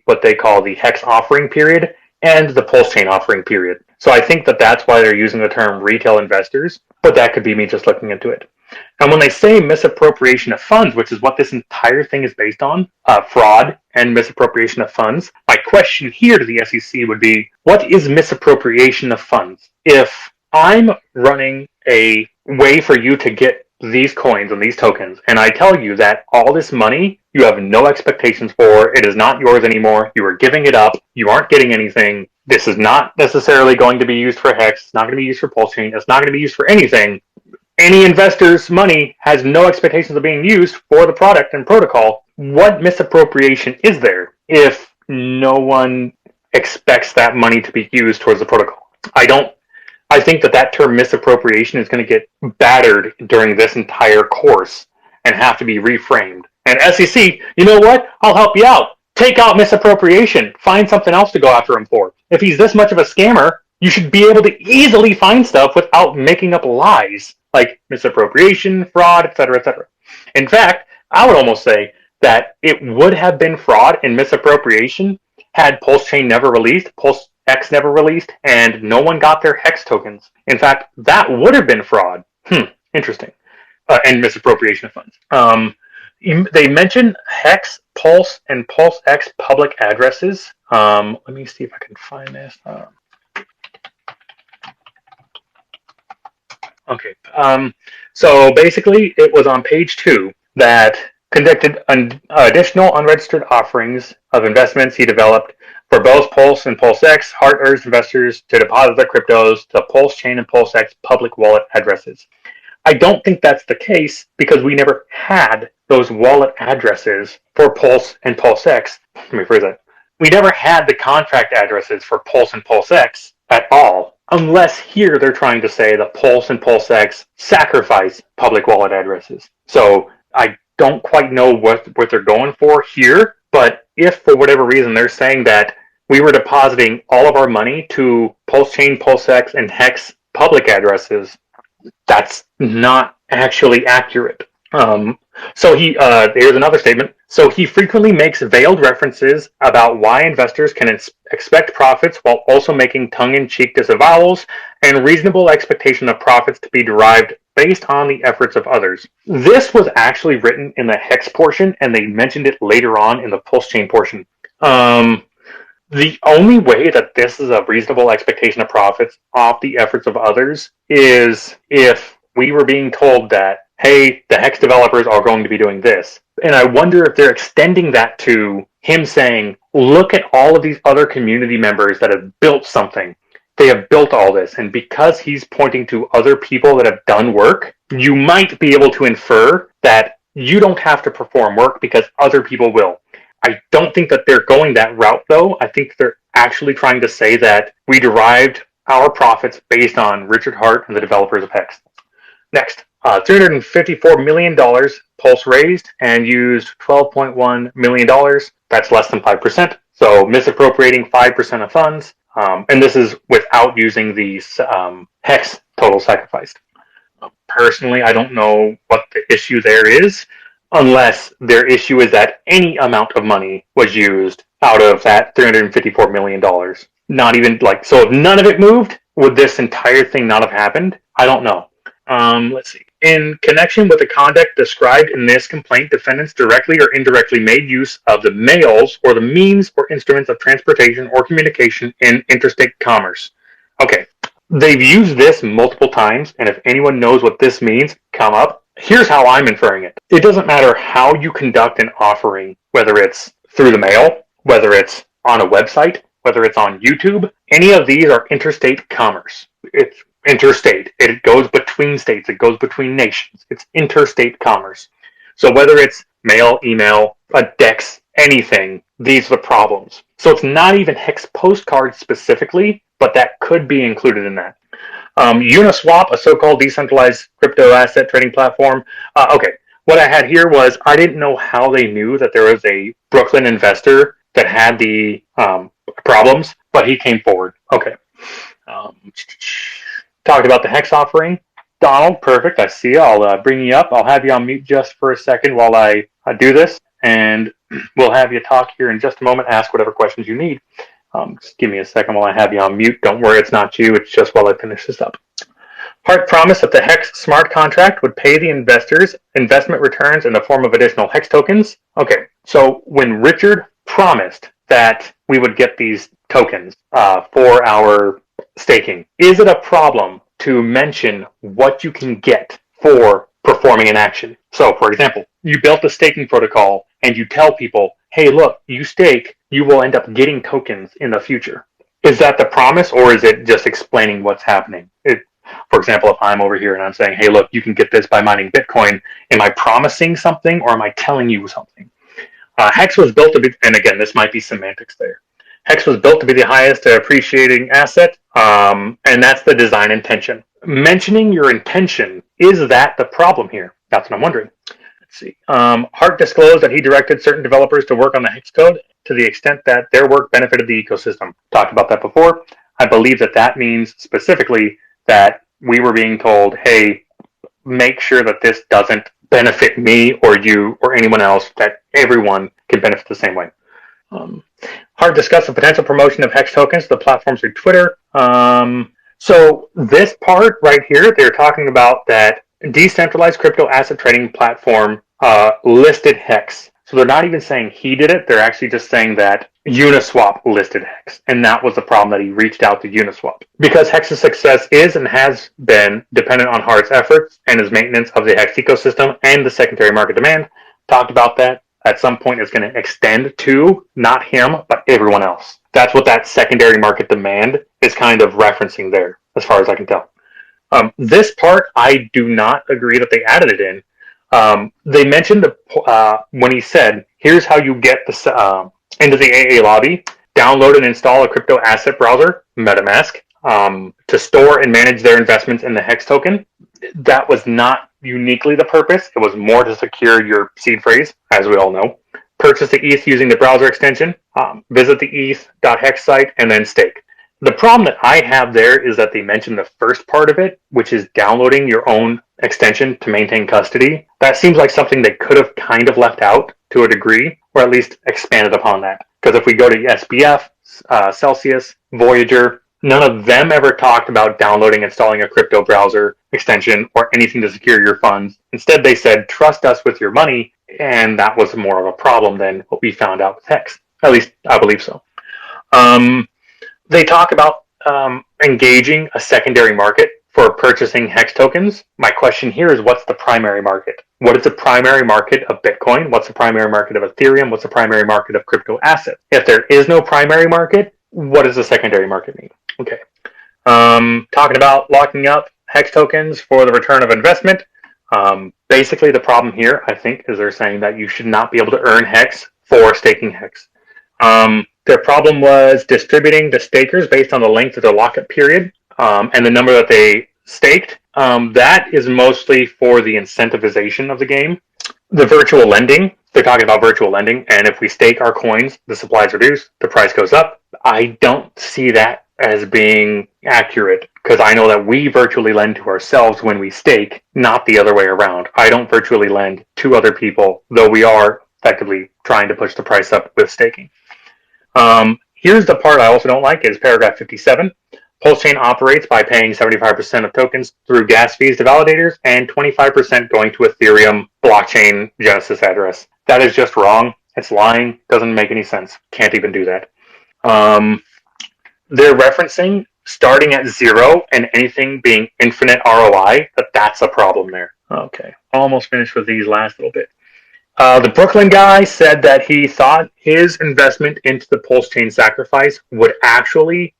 what they call the Hex offering period and the Pulsechain offering period. So I think that that's why they're using the term retail investors, but that could be me just looking into it. And when they say misappropriation of funds, which is what this entire thing is based on, fraud and misappropriation of funds, my question here to the SEC would be, what is misappropriation of funds? If I'm running a way for you to get these coins and these tokens, and I tell you that all this money you have no expectations for, it is not yours anymore, you are giving it up, you aren't getting anything, this is not necessarily going to be used for Hex, it's not going to be used for Pulsechain, it's not going to be used for anything. Any investor's money has no expectations of being used for the product and protocol. What misappropriation is there if no one expects that money to be used towards the protocol? I think that term misappropriation is going to get battered during this entire course and have to be reframed. And SEC, you know what? I'll help you out. Take out misappropriation. Find something else to go after him for. If he's this much of a scammer, you should be able to easily find stuff without making up lies like misappropriation, fraud, etc., etc. In fact, I would almost say that it would have been fraud and misappropriation had Pulsechain never released, PulseX never released, and no one got their Hex tokens. In fact, that would have been fraud. Interesting. And misappropriation of funds. They mention Hex, Pulse, and PulseX public addresses. Let me see if I can find this. Okay. So basically, it was on page 2 that conducted additional unregistered offerings of investments he developed for both Pulse and PulseX. Hart urged investors to deposit their cryptos to PulseChain and PulseX public wallet addresses. I don't think that's the case because we never had those wallet addresses for Pulse and PulseX. Let me rephrase that. We never had the contract addresses for Pulse and PulseX at all, unless here they're trying to say that Pulse and PulseX sacrifice public wallet addresses. So I don't quite know what they're going for here, but if for whatever reason they're saying that we were depositing all of our money to PulseChain, PulseX, and Hex public addresses, that's not actually accurate. Here's another statement. So he frequently makes veiled references about why investors can expect profits while also making tongue-in-cheek disavowals and reasonable expectation of profits to be derived based on the efforts of others. This was actually written in the Hex portion, and they mentioned it later on in the PulseChain portion. The only way that this is a reasonable expectation of profits off the efforts of others is if we were being told that, hey, the Hex developers are going to be doing this. And I wonder if they're extending that to him saying, look at all of these other community members that have built something. They have built all this. And because he's pointing to other people that have done work, you might be able to infer that you don't have to perform work because other people will. I don't think that they're going that route, though. I think they're actually trying to say that we derived our profits based on Richard Hart and the developers of Hex. Next, $354 million Pulse raised and used $12.1 million. That's less than 5%. So misappropriating 5% of funds. And this is without using the Hex total sacrificed. Personally, I don't know what the issue there is, unless their issue is that any amount of money was used out of that $354 million. Not even so if none of it moved, would this entire thing not have happened? I don't know. Let's see. In connection with the conduct described in this complaint, defendants directly or indirectly made use of the mails or the means or instruments of transportation or communication in interstate commerce. Okay. They've used this multiple times, and if anyone knows what this means, come up. Here's how I'm inferring it. It doesn't matter how you conduct an offering, whether it's through the mail, whether it's on a website, whether it's on YouTube. Any of these are interstate commerce. It's interstate. It goes between states. It goes between nations. It's interstate commerce. So whether it's mail, email, a DEX, anything, these are the problems. So it's not even Hex postcards specifically, but that could be included in that. Uniswap, a so-called decentralized crypto asset trading platform. Okay, what I had here was I didn't know how they knew that there was a Brooklyn investor that had the problems, but he came forward. Okay. Talked about the Hex offering. Donald, perfect. I see you. I'll bring you up. I'll have you on mute just for a second while I do this, and we'll have you talk here in just a moment. Ask whatever questions you need. Just give me a second while I have you on mute. Don't worry, it's not you. It's just while I finish this up. Hart promised that the Hex smart contract would pay the investors investment returns in the form of additional Hex tokens. Okay, so when Richard promised that we would get these tokens for our staking, is it a problem to mention what you can get for performing an action? So, for example, you built a staking protocol and you tell people, hey, look, you stake, you will end up getting tokens in the future. Is that the promise, or is it just explaining what's happening? For example, if I'm over here and I'm saying, hey, look, you can get this by mining Bitcoin, am I promising something or am I telling you something? Hex was built to be, and again, this might be semantics there. Hex was built to be the highest appreciating asset, and that's the design intention. Mentioning your intention, is that the problem here? That's what I'm wondering. Let's see. Hart disclosed that he directed certain developers to work on the Hex code to the extent that their work benefited the ecosystem. Talked about that before. I believe that means specifically that we were being told, hey, make sure that this doesn't benefit me or you or anyone else, that everyone can benefit the same way. Hart discussed the potential promotion of Hex tokens to the platforms through Twitter. So this part right here, they're talking about that decentralized crypto asset trading platform listed Hex. So they're not even saying he did it. They're actually just saying that Uniswap listed Hex. And that was the problem, that he reached out to Uniswap. Because Hex's success is and has been dependent on Hart's efforts and his maintenance of the Hex ecosystem and the secondary market demand. Talked about that. At some point, it's going to extend to not him, but everyone else. That's what that secondary market demand is kind of referencing there, as far as I can tell. This part, I do not agree that they added it in. They mentioned when he said, here's how you get into the AA lobby, download and install a crypto asset browser, MetaMask, to store and manage their investments in the Hex token. That was not uniquely the purpose. It was more to secure your seed phrase, as we all know. Purchase the ETH using the browser extension, visit the ETH.hex site, and then stake. The problem that I have there is that they mentioned the first part of it, which is downloading your own extension to maintain custody. That seems like something they could have kind of left out to a degree, or at least expanded upon that. Because if we go to SBF, Celsius, Voyager, none of them ever talked about downloading, installing a crypto browser extension or anything to secure your funds. Instead, they said, trust us with your money, and that was more of a problem than what we found out with Hex. At least, I believe so. They talk about engaging a secondary market for purchasing Hex tokens. My question here is, what's the primary market? What is the primary market of Bitcoin? What's the primary market of Ethereum? What's the primary market of crypto assets? If there is no primary market, what does the secondary market mean? Okay. Talking about locking up Hex tokens for the return of investment. Basically, the problem here, I think, is they're saying that you should not be able to earn Hex for staking Hex. Their problem was distributing the stakers based on the length of their lockup period and the number that they staked. That is mostly for the incentivization of the game. The virtual lending, they're talking about virtual lending, and if we stake our coins, the supply is reduced, the price goes up. I don't see that as being accurate, because I know that we virtually lend to ourselves when we stake, not the other way around. I don't virtually lend to other people, though we are effectively trying to push the price up with staking. Here's the part I also don't like, is paragraph 57. PulseChain operates by paying 75% of tokens through gas fees to validators and 25% going to Ethereum blockchain Genesis address. That is just wrong. It's lying. Doesn't make any sense. Can't even do that. They're referencing starting at 0 and anything being infinite ROI, but that's a problem there. Okay. Almost finished with these last little bit. The Brooklyn guy said that he thought his investment into the Pulsechain Sacrafice would actually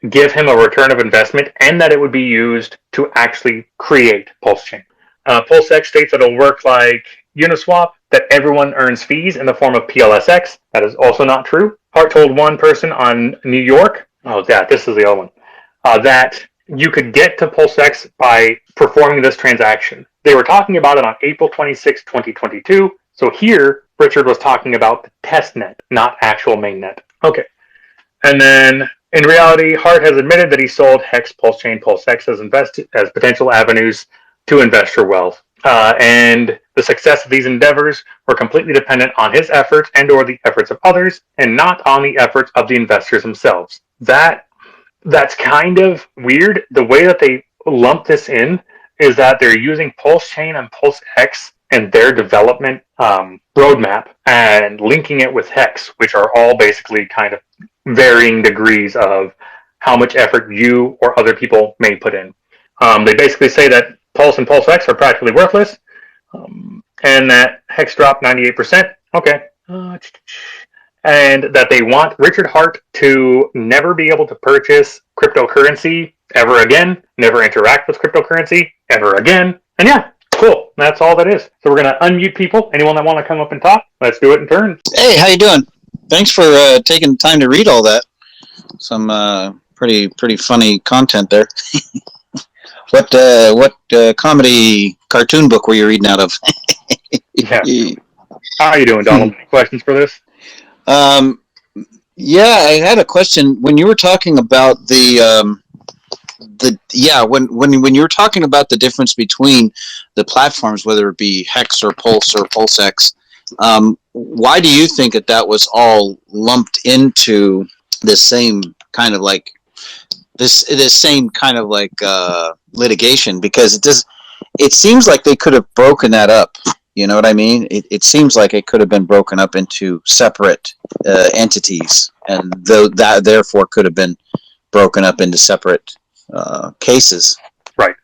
give him a return of investment, and that it would be used to actually create Pulsechain. PulseX states that it'll work like Uniswap, that everyone earns fees in the form of PLSX. That is also not true. Hart told one person on New York, this is the other one, that you could get to PulseX by performing this transaction. They were talking about it on April 26, 2022. So here, Richard was talking about the testnet, not actual mainnet. Okay. And then, in reality, Hart has admitted that he sold Hex, PulseChain, PulseX as potential avenues to investor wealth. And the success of these endeavors were completely dependent on his efforts and or the efforts of others, and not on the efforts of the investors themselves. That's kind of weird. The way that they lump this in is that they're using PulseChain and PulseX and their development roadmap and linking it with Hex, which are all basically kind of varying degrees of how much effort you or other people may put in. They basically say that Pulse and PulseX are practically worthless, and that Hex dropped 98%. Okay. And that they want Richard Hart to never be able to purchase cryptocurrency ever again, never interact with cryptocurrency ever again. And yeah, cool. That's all that is. So we're going to unmute people. Anyone that want to come up and talk, let's do it in turn. Hey, how you doing? Thanks for taking the time to read all that. Some pretty funny content there. What comedy cartoon book were you reading out of? Yeah. How are you doing, Donald? Any questions for this? Yeah, I had a question. When you were talking about when you were talking about the difference between the platforms, whether it be Hex or Pulse or PulseX, why do you think that was all lumped into the same kind of like litigation? Because it seems like they could have broken that up. You know what I mean? It seems like it could have been broken up into separate entities, and that therefore could have been broken up into separate cases. Right.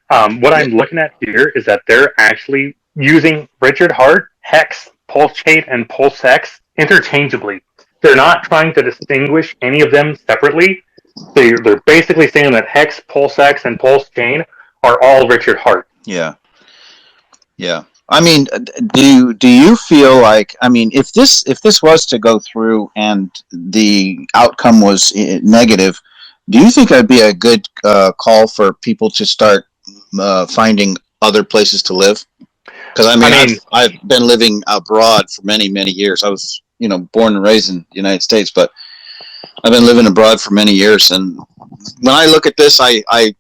What I'm looking at here is that they're actually using Richard Hart, Hex, PulseChain, and PulseX interchangeably. They're not trying to distinguish any of them separately. They're basically saying that Hex, PulseX, and PulseChain are all Richard Hart. Yeah. Yeah. I mean, do you feel like, I mean, if this was to go through and the outcome was negative, do you think it'd be a good call for people to start finding other places to live? Because I've been living abroad for many years. I was born and raised in the United States, but I've been living abroad for many years. And when I look at this, I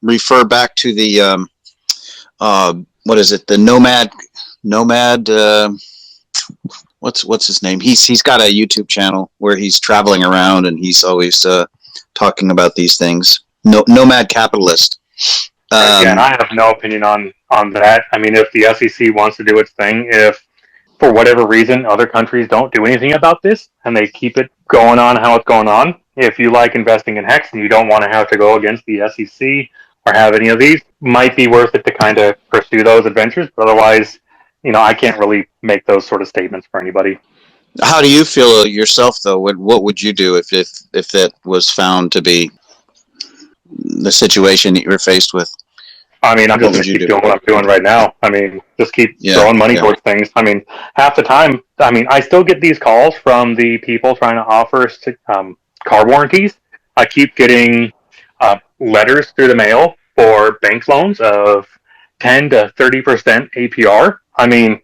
refer back to the what is it? The nomad. What's his name? He's got a YouTube channel where he's traveling around and he's always talking about these things. Nomad capitalist. Again, I have no opinion on that. I mean, if the SEC wants to do its thing, if for whatever reason other countries don't do anything about this and they keep it going on how it's going on, if you like investing in Hex and you don't want to have to go against the SEC or have any of these, might be worth it to kind of pursue those adventures. But otherwise, I can't really make those sort of statements for anybody. How do you feel yourself, though? What would you do if that was found to be the situation that you were faced with? I mean, I'm just going to keep doing what I'm doing right now. I mean, just keep throwing money towards things. I mean, half the time, I still get these calls from the people trying to offer car warranties. I keep getting letters through the mail for bank loans of 10 to 30% APR. I mean,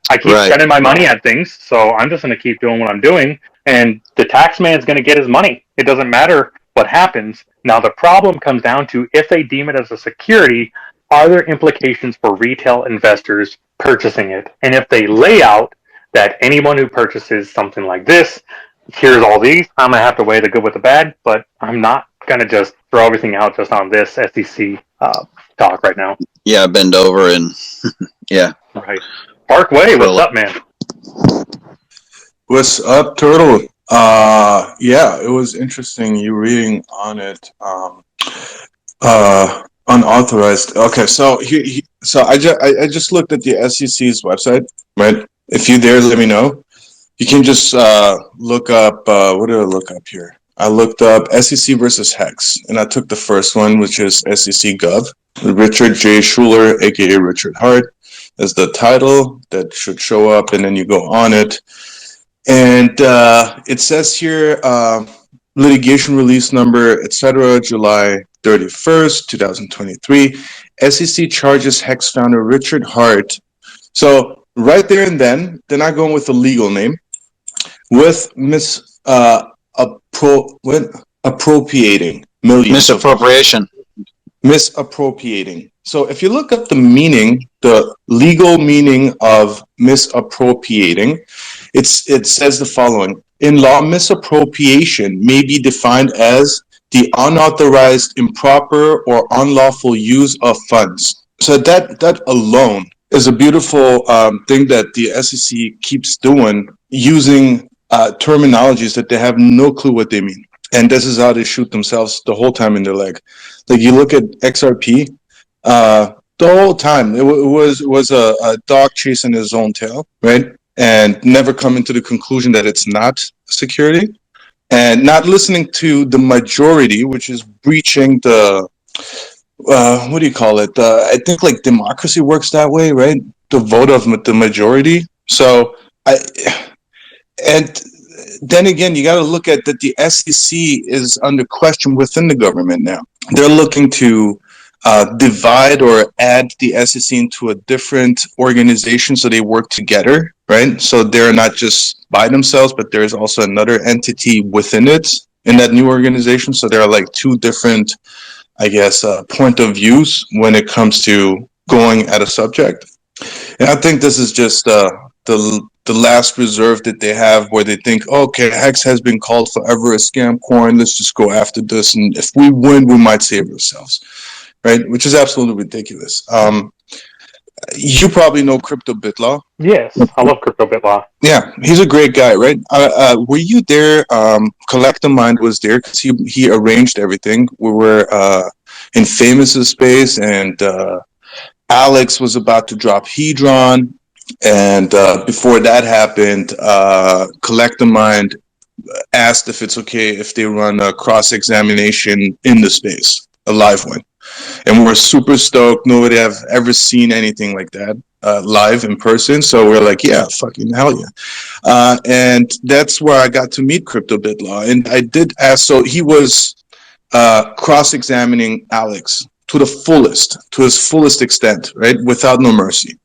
I keep spending my money at things, so I'm just going to keep doing what I'm doing, and the tax man's going to get his money. It doesn't matter what happens. Now, the problem comes down to if they deem it as a security, are there implications for retail investors purchasing it? And if they lay out that anyone who purchases something like this, here's all these, I'm going to have to weigh the good with the bad, but I'm not going to just throw everything out just on this SEC talk right now. Yeah, bend over and yeah. Right. Parkway, what's up, man? What's up, Turtle? Yeah, it was interesting you reading on it. Unauthorized. Okay, so I just looked at the SEC's website, right? If you dare, let me know. You can just look up. What did I look up here? I looked up SEC versus Hex, and I took the first one, which is SEC Gov. Richard J. Schuler, aka Richard Hart, is the title that should show up, and then you go on it. And it says here, litigation release number, etc., July 31st, 2023. SEC charges Hex founder Richard Hart. So right there and then, they're not going with the legal name, with appropriating millions. Misappropriation. Misappropriating. So if you look up the meaning, the legal meaning of misappropriating, it says the following. In law, misappropriation may be defined as the unauthorized, improper, or unlawful use of funds. So that alone is a beautiful thing that the SEC keeps doing, using terminologies that they have no clue what they mean. And this is how they shoot themselves the whole time in their leg. Like you look at XRP, the whole time it was a dog chasing his own tail, right? And never coming to the conclusion that it's not security, and not listening to the majority, which is breaching the what do you call it? I think like democracy works that way, right? The vote of the majority. So and then again, you got to look at that the SEC is under question within the government now. They're looking to divide or add the SEC into a different organization so they work together, right? So they're not just by themselves, but there's also another entity within it in that new organization. So there are like two different, I guess, point of views when it comes to going at a subject. And I think this is just the last reserve that they have, where they think, okay, Hex has been called forever a scam coin. Let's just go after this. And if we win, we might save ourselves, right? Which is absolutely ridiculous. You probably know Crypto BitLaw. Yes, I love Crypto BitLaw. Yeah, he's a great guy, right? Were you there? Collectamind was there because he arranged everything. We were in Famous's space, and Alex was about to drop Hedron. And before that happened, Collectamind asked if it's okay if they run a cross-examination in the space, a live one. And we're super stoked. Nobody have ever seen anything like that live in person. So we're like, yeah, fucking hell yeah. And that's where I got to meet Crypto BitLaw. And I did ask, so he was cross-examining Alex. to his fullest extent, right, without no mercy.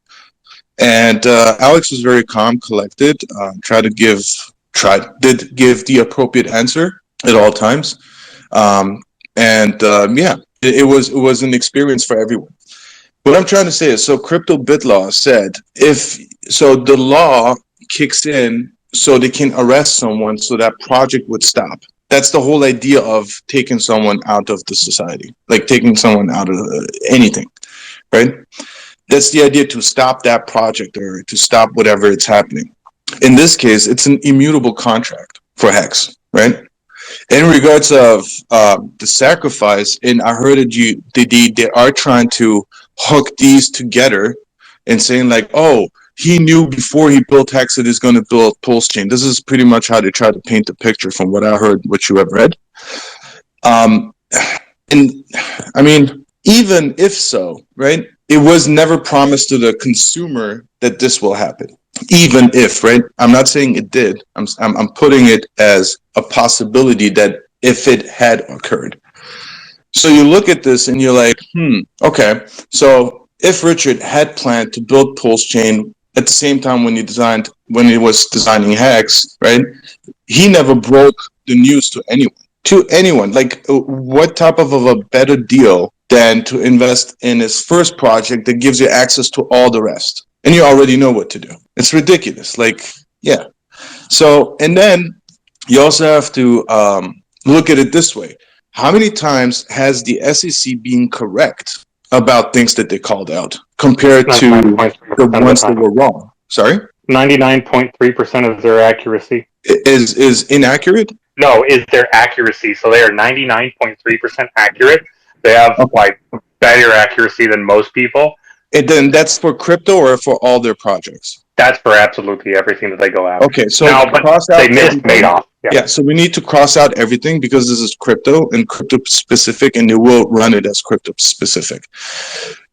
And Alex was very calm, collected, did give the appropriate answer at all times, it was an experience for everyone. What I'm trying to say is, so crypto bit law said, the law kicks in so they can arrest someone so that project would stop. That's the whole idea of taking someone out of the society, like taking someone out of anything, right? That's the idea, to stop that project or to stop whatever it's happening. In this case, it's an immutable contract for Hex, right? In regards of the sacrifice, and I heard that they are trying to hook these together and saying like, oh, he knew before he built Hex that he's going to build Pulsechain. This is pretty much how they try to paint the picture from what I heard, what you have read. And I mean, even if so, right, it was never promised to the consumer that this will happen. Even if, right, I'm not saying it did. I'm putting it as a possibility that if it had occurred. So you look at this and you're like, okay. So if Richard had planned to build Pulsechain at the same time when he was designing Hex, right, he never broke the news to anyone. Like, what type of a better deal than to invest in his first project that gives you access to all the rest, and you already know what to do? It's ridiculous. Like, yeah. So, and then you also have to look at it this way. How many times has the SEC been correct about things that they called out compared to the ones that were wrong? Sorry? 99.3% of their accuracy. Is inaccurate? No, is their accuracy. So they are 99.3% accurate. They have like better accuracy than most people. And then that's for crypto or for all their projects? That's for absolutely everything that they go after. Okay, so now, but they missed Madoff. Yeah, so we need to cross out everything because this is crypto and crypto specific, and they will run it as crypto specific.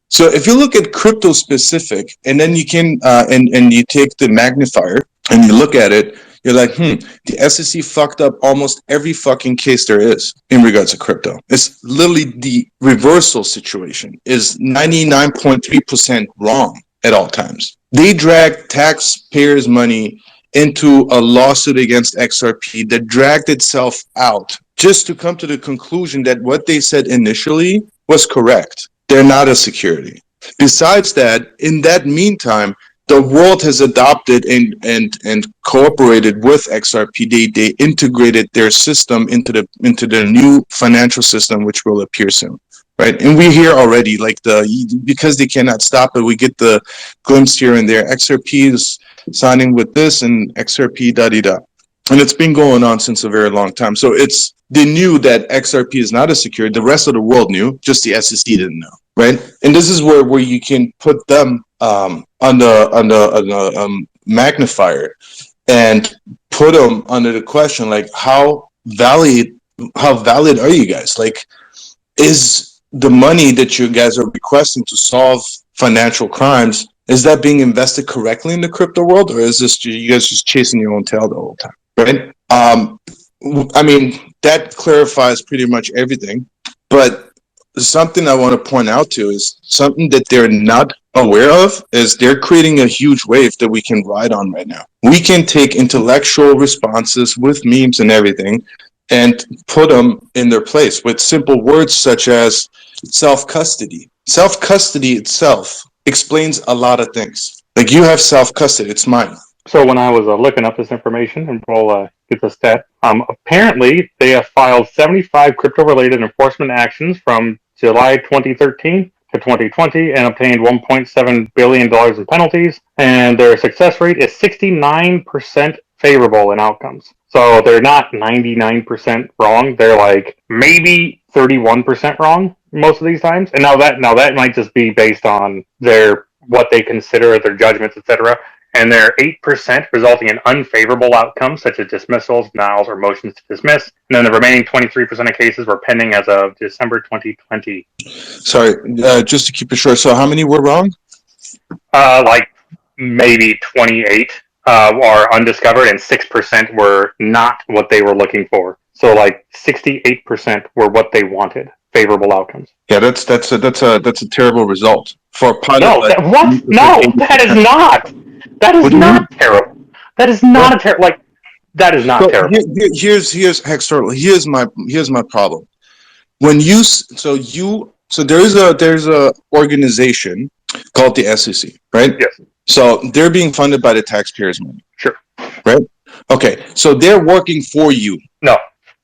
So if you look at crypto specific, and then you can and you take the magnifier and you look at it, you're like, the SEC fucked up almost every fucking case there is in regards to crypto. It's literally the reversal situation, is 99.3% wrong at all times. They dragged taxpayers' money into a lawsuit against XRP that dragged itself out just to come to the conclusion that what they said initially was correct. They're not a security. Besides that, in that meantime, the world has adopted and cooperated with XRP. They integrated their system into the new financial system, which will appear soon, right? And we hear already, like, because they cannot stop it, we get the glimpse here and there. XRP is signing with this and XRP da-da-da. And it's been going on since a very long time. So they knew that XRP is not a security. The rest of the world knew, just the SEC didn't know, right? And this is where you can put them on the magnifier and put them under the question, like, how valid are you guys? Like, is the money that you guys are requesting to solve financial crimes, is that being invested correctly in the crypto world, or is this you guys just chasing your own tail the whole time, right? I mean, that clarifies pretty much everything, but something I want to point out to is something that they're not aware of is they're creating a huge wave that we can ride on right now. We can take intellectual responses with memes and everything and put them in their place with simple words such as self-custody. Self-custody itself explains a lot of things. Like, you have self-custody, it's mine. So when I was looking up this information, and we'll get the stat, apparently they have filed 75 crypto-related enforcement actions from July 2013 to 2020 and obtained $1.7 billion in penalties, and their success rate is 69% favorable in outcomes. So they're not 99% wrong. They're like maybe 31% wrong most of these times. And now that might just be based on what they consider their judgments, etc. And they're 8% resulting in unfavorable outcomes such as dismissals, denials, or motions to dismiss. And then the remaining 23% of cases were pending as of December 2020. Sorry, just to keep it short. So how many were wrong? Like maybe 28 are undiscovered, and 6% were not what they were looking for. So like 68% were what they wanted. favorable outcomes. Yeah, that's a terrible result for a pilot. No, what? No, that is not. That is What do you mean? not terrible. That is Well, not a terrible. Like, that is not so terrible. here's Hector. Here's my problem. When so there's a organization called the SEC, right? Yes. So they're being funded by the taxpayers' money. Sure. Right? Okay. So they're working for you. No.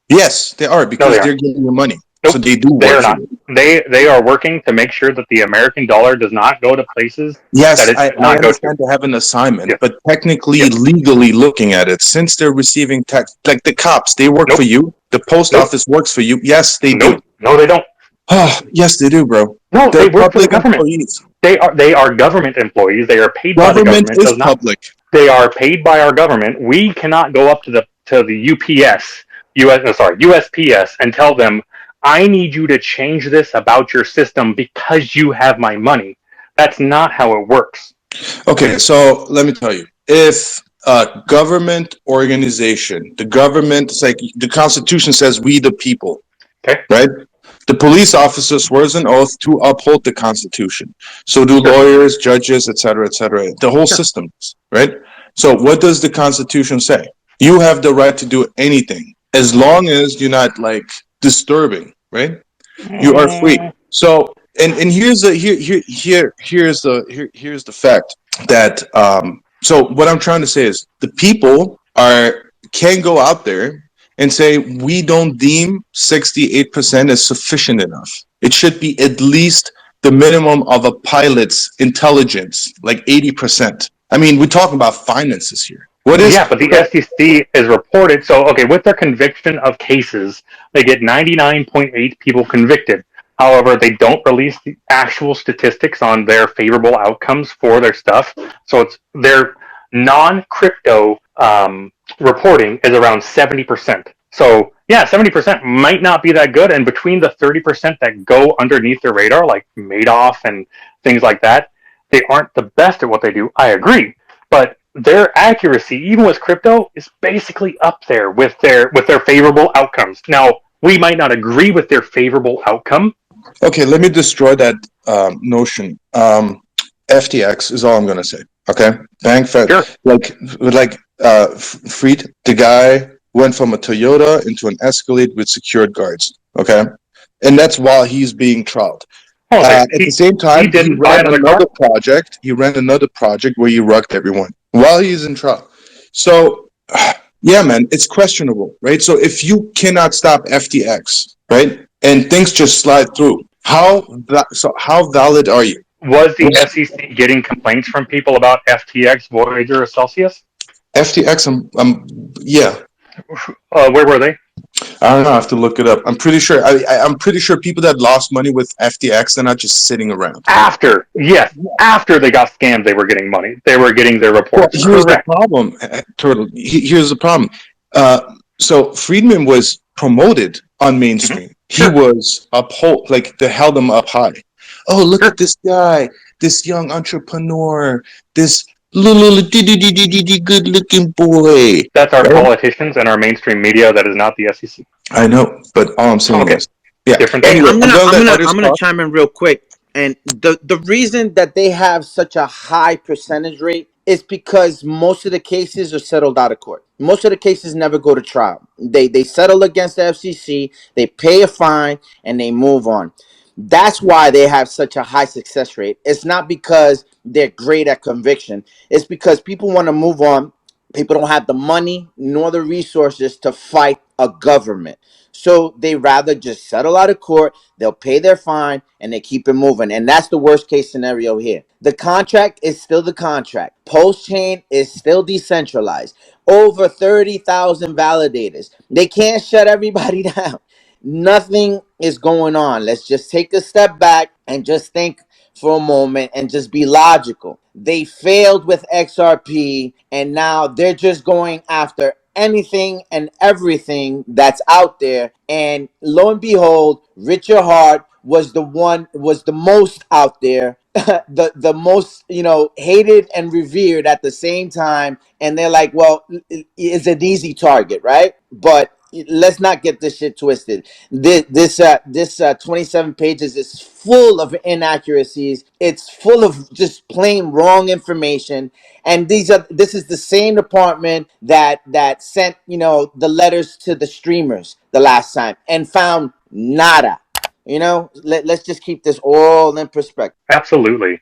Yes, they are, because they they're giving you money. Nope. So they do They work are for not. you. They are working to make sure that the American dollar does not go to places that Yes, it I should not go to. understand they have an assignment, Yes. but technically, Yes. legally looking at it, since they're receiving tax, like the cops, they work Nope. for you. The post Nope. office works for you. Yes, they Nope. do. No, they don't. Oh, yes, they do, bro. No, They're they work for the public government. employees. They are government employees. They are paid by the Government government. is public. They are paid by our government. We cannot go up to the USPS and tell them, I need you to change this about your system because you have my money. That's not how it works. Okay, so let me tell you, if a government organization, the government, it's like the Constitution says, we the people. Okay. Right? The police officer swears an oath to uphold the Constitution. So do lawyers, judges, etc., etc. The whole system, right? So what does the Constitution say? You have the right to do anything as long as you're not like disturbing, right? You are free. So and here's the here's the fact that so what I'm trying to say is the people can go out there and say, we don't deem 68% as sufficient enough. It should be at least the minimum of a pilot's intelligence, like 80%. I mean, we're talking about finances here. What is? Yeah, but the SEC is reported. So, okay, with their conviction of cases, they get 99.8 people convicted. However, they don't release the actual statistics on their favorable outcomes for their stuff. So it's their non-crypto reporting is around 70%. So yeah, 70% might not be that good. And between the 30% that go underneath the radar, like Madoff and things like that, they aren't the best at what they do. I agree. But their accuracy, even with crypto, is basically up there with their favorable outcomes. Now, we might not agree with their favorable outcome. Okay, let me destroy that notion. FTX is all I'm going to say. Okay, bank Fed, Sure. Fried, the guy went from a Toyota into an Escalade with secured guards. Okay, and that's while he's being trialed. At the same time, he ran another project. He ran another project where he rugged everyone while he's in trial. So, yeah, man, it's questionable, right? So if you cannot stop FTX, right, and things just slide through, how valid are you? Was the SEC getting complaints from people about FTX, Voyager, or Celsius? FTX, yeah. Where were they? I don't know. I have to look it up. I'm pretty sure. I'm pretty sure people that lost money with FTX, they're not just sitting around. After they got scammed, they were getting money. They were getting their reports. Well, here's the problem, Turtle. Here's the problem. So Friedman was promoted on mainstream. Mm-hmm. He was they held him up high. Oh, look at this guy, this young entrepreneur, this little good looking boy. That's our politicians and our mainstream media. That is not the SEC. I know, but all I'm saying is, yeah. Different. Hey, I'm gonna chime in real quick. And the reason that they have such a high percentage rate is because most of the cases are settled out of court. Most of the cases never go to trial. They settle against the FCC, they pay a fine, and they move on. That's why they have such a high success rate. It's not because they're great at conviction. It's because people want to move on. People don't have the money nor the resources to fight a government. So they rather just settle out of court, they'll pay their fine, and they keep it moving. And that's the worst case scenario here. The contract is still the contract. PulseChain is still decentralized. Over 30,000 validators. They can't shut everybody down. Nothing is going on. Let's just take a step back and just think for a moment and just be logical. They failed with XRP and now they're just going after anything and everything that's out there. And lo and behold, Richard Hart was the most out there, the most, hated and revered at the same time. And they're like, well, it's an easy target, right? But let's not get this shit twisted. This 27 pages is full of inaccuracies. It's full of just plain wrong information. And this is the same department that sent, you know, the letters to the streamers the last time and found nada. You know, let's just keep this all in perspective. Absolutely.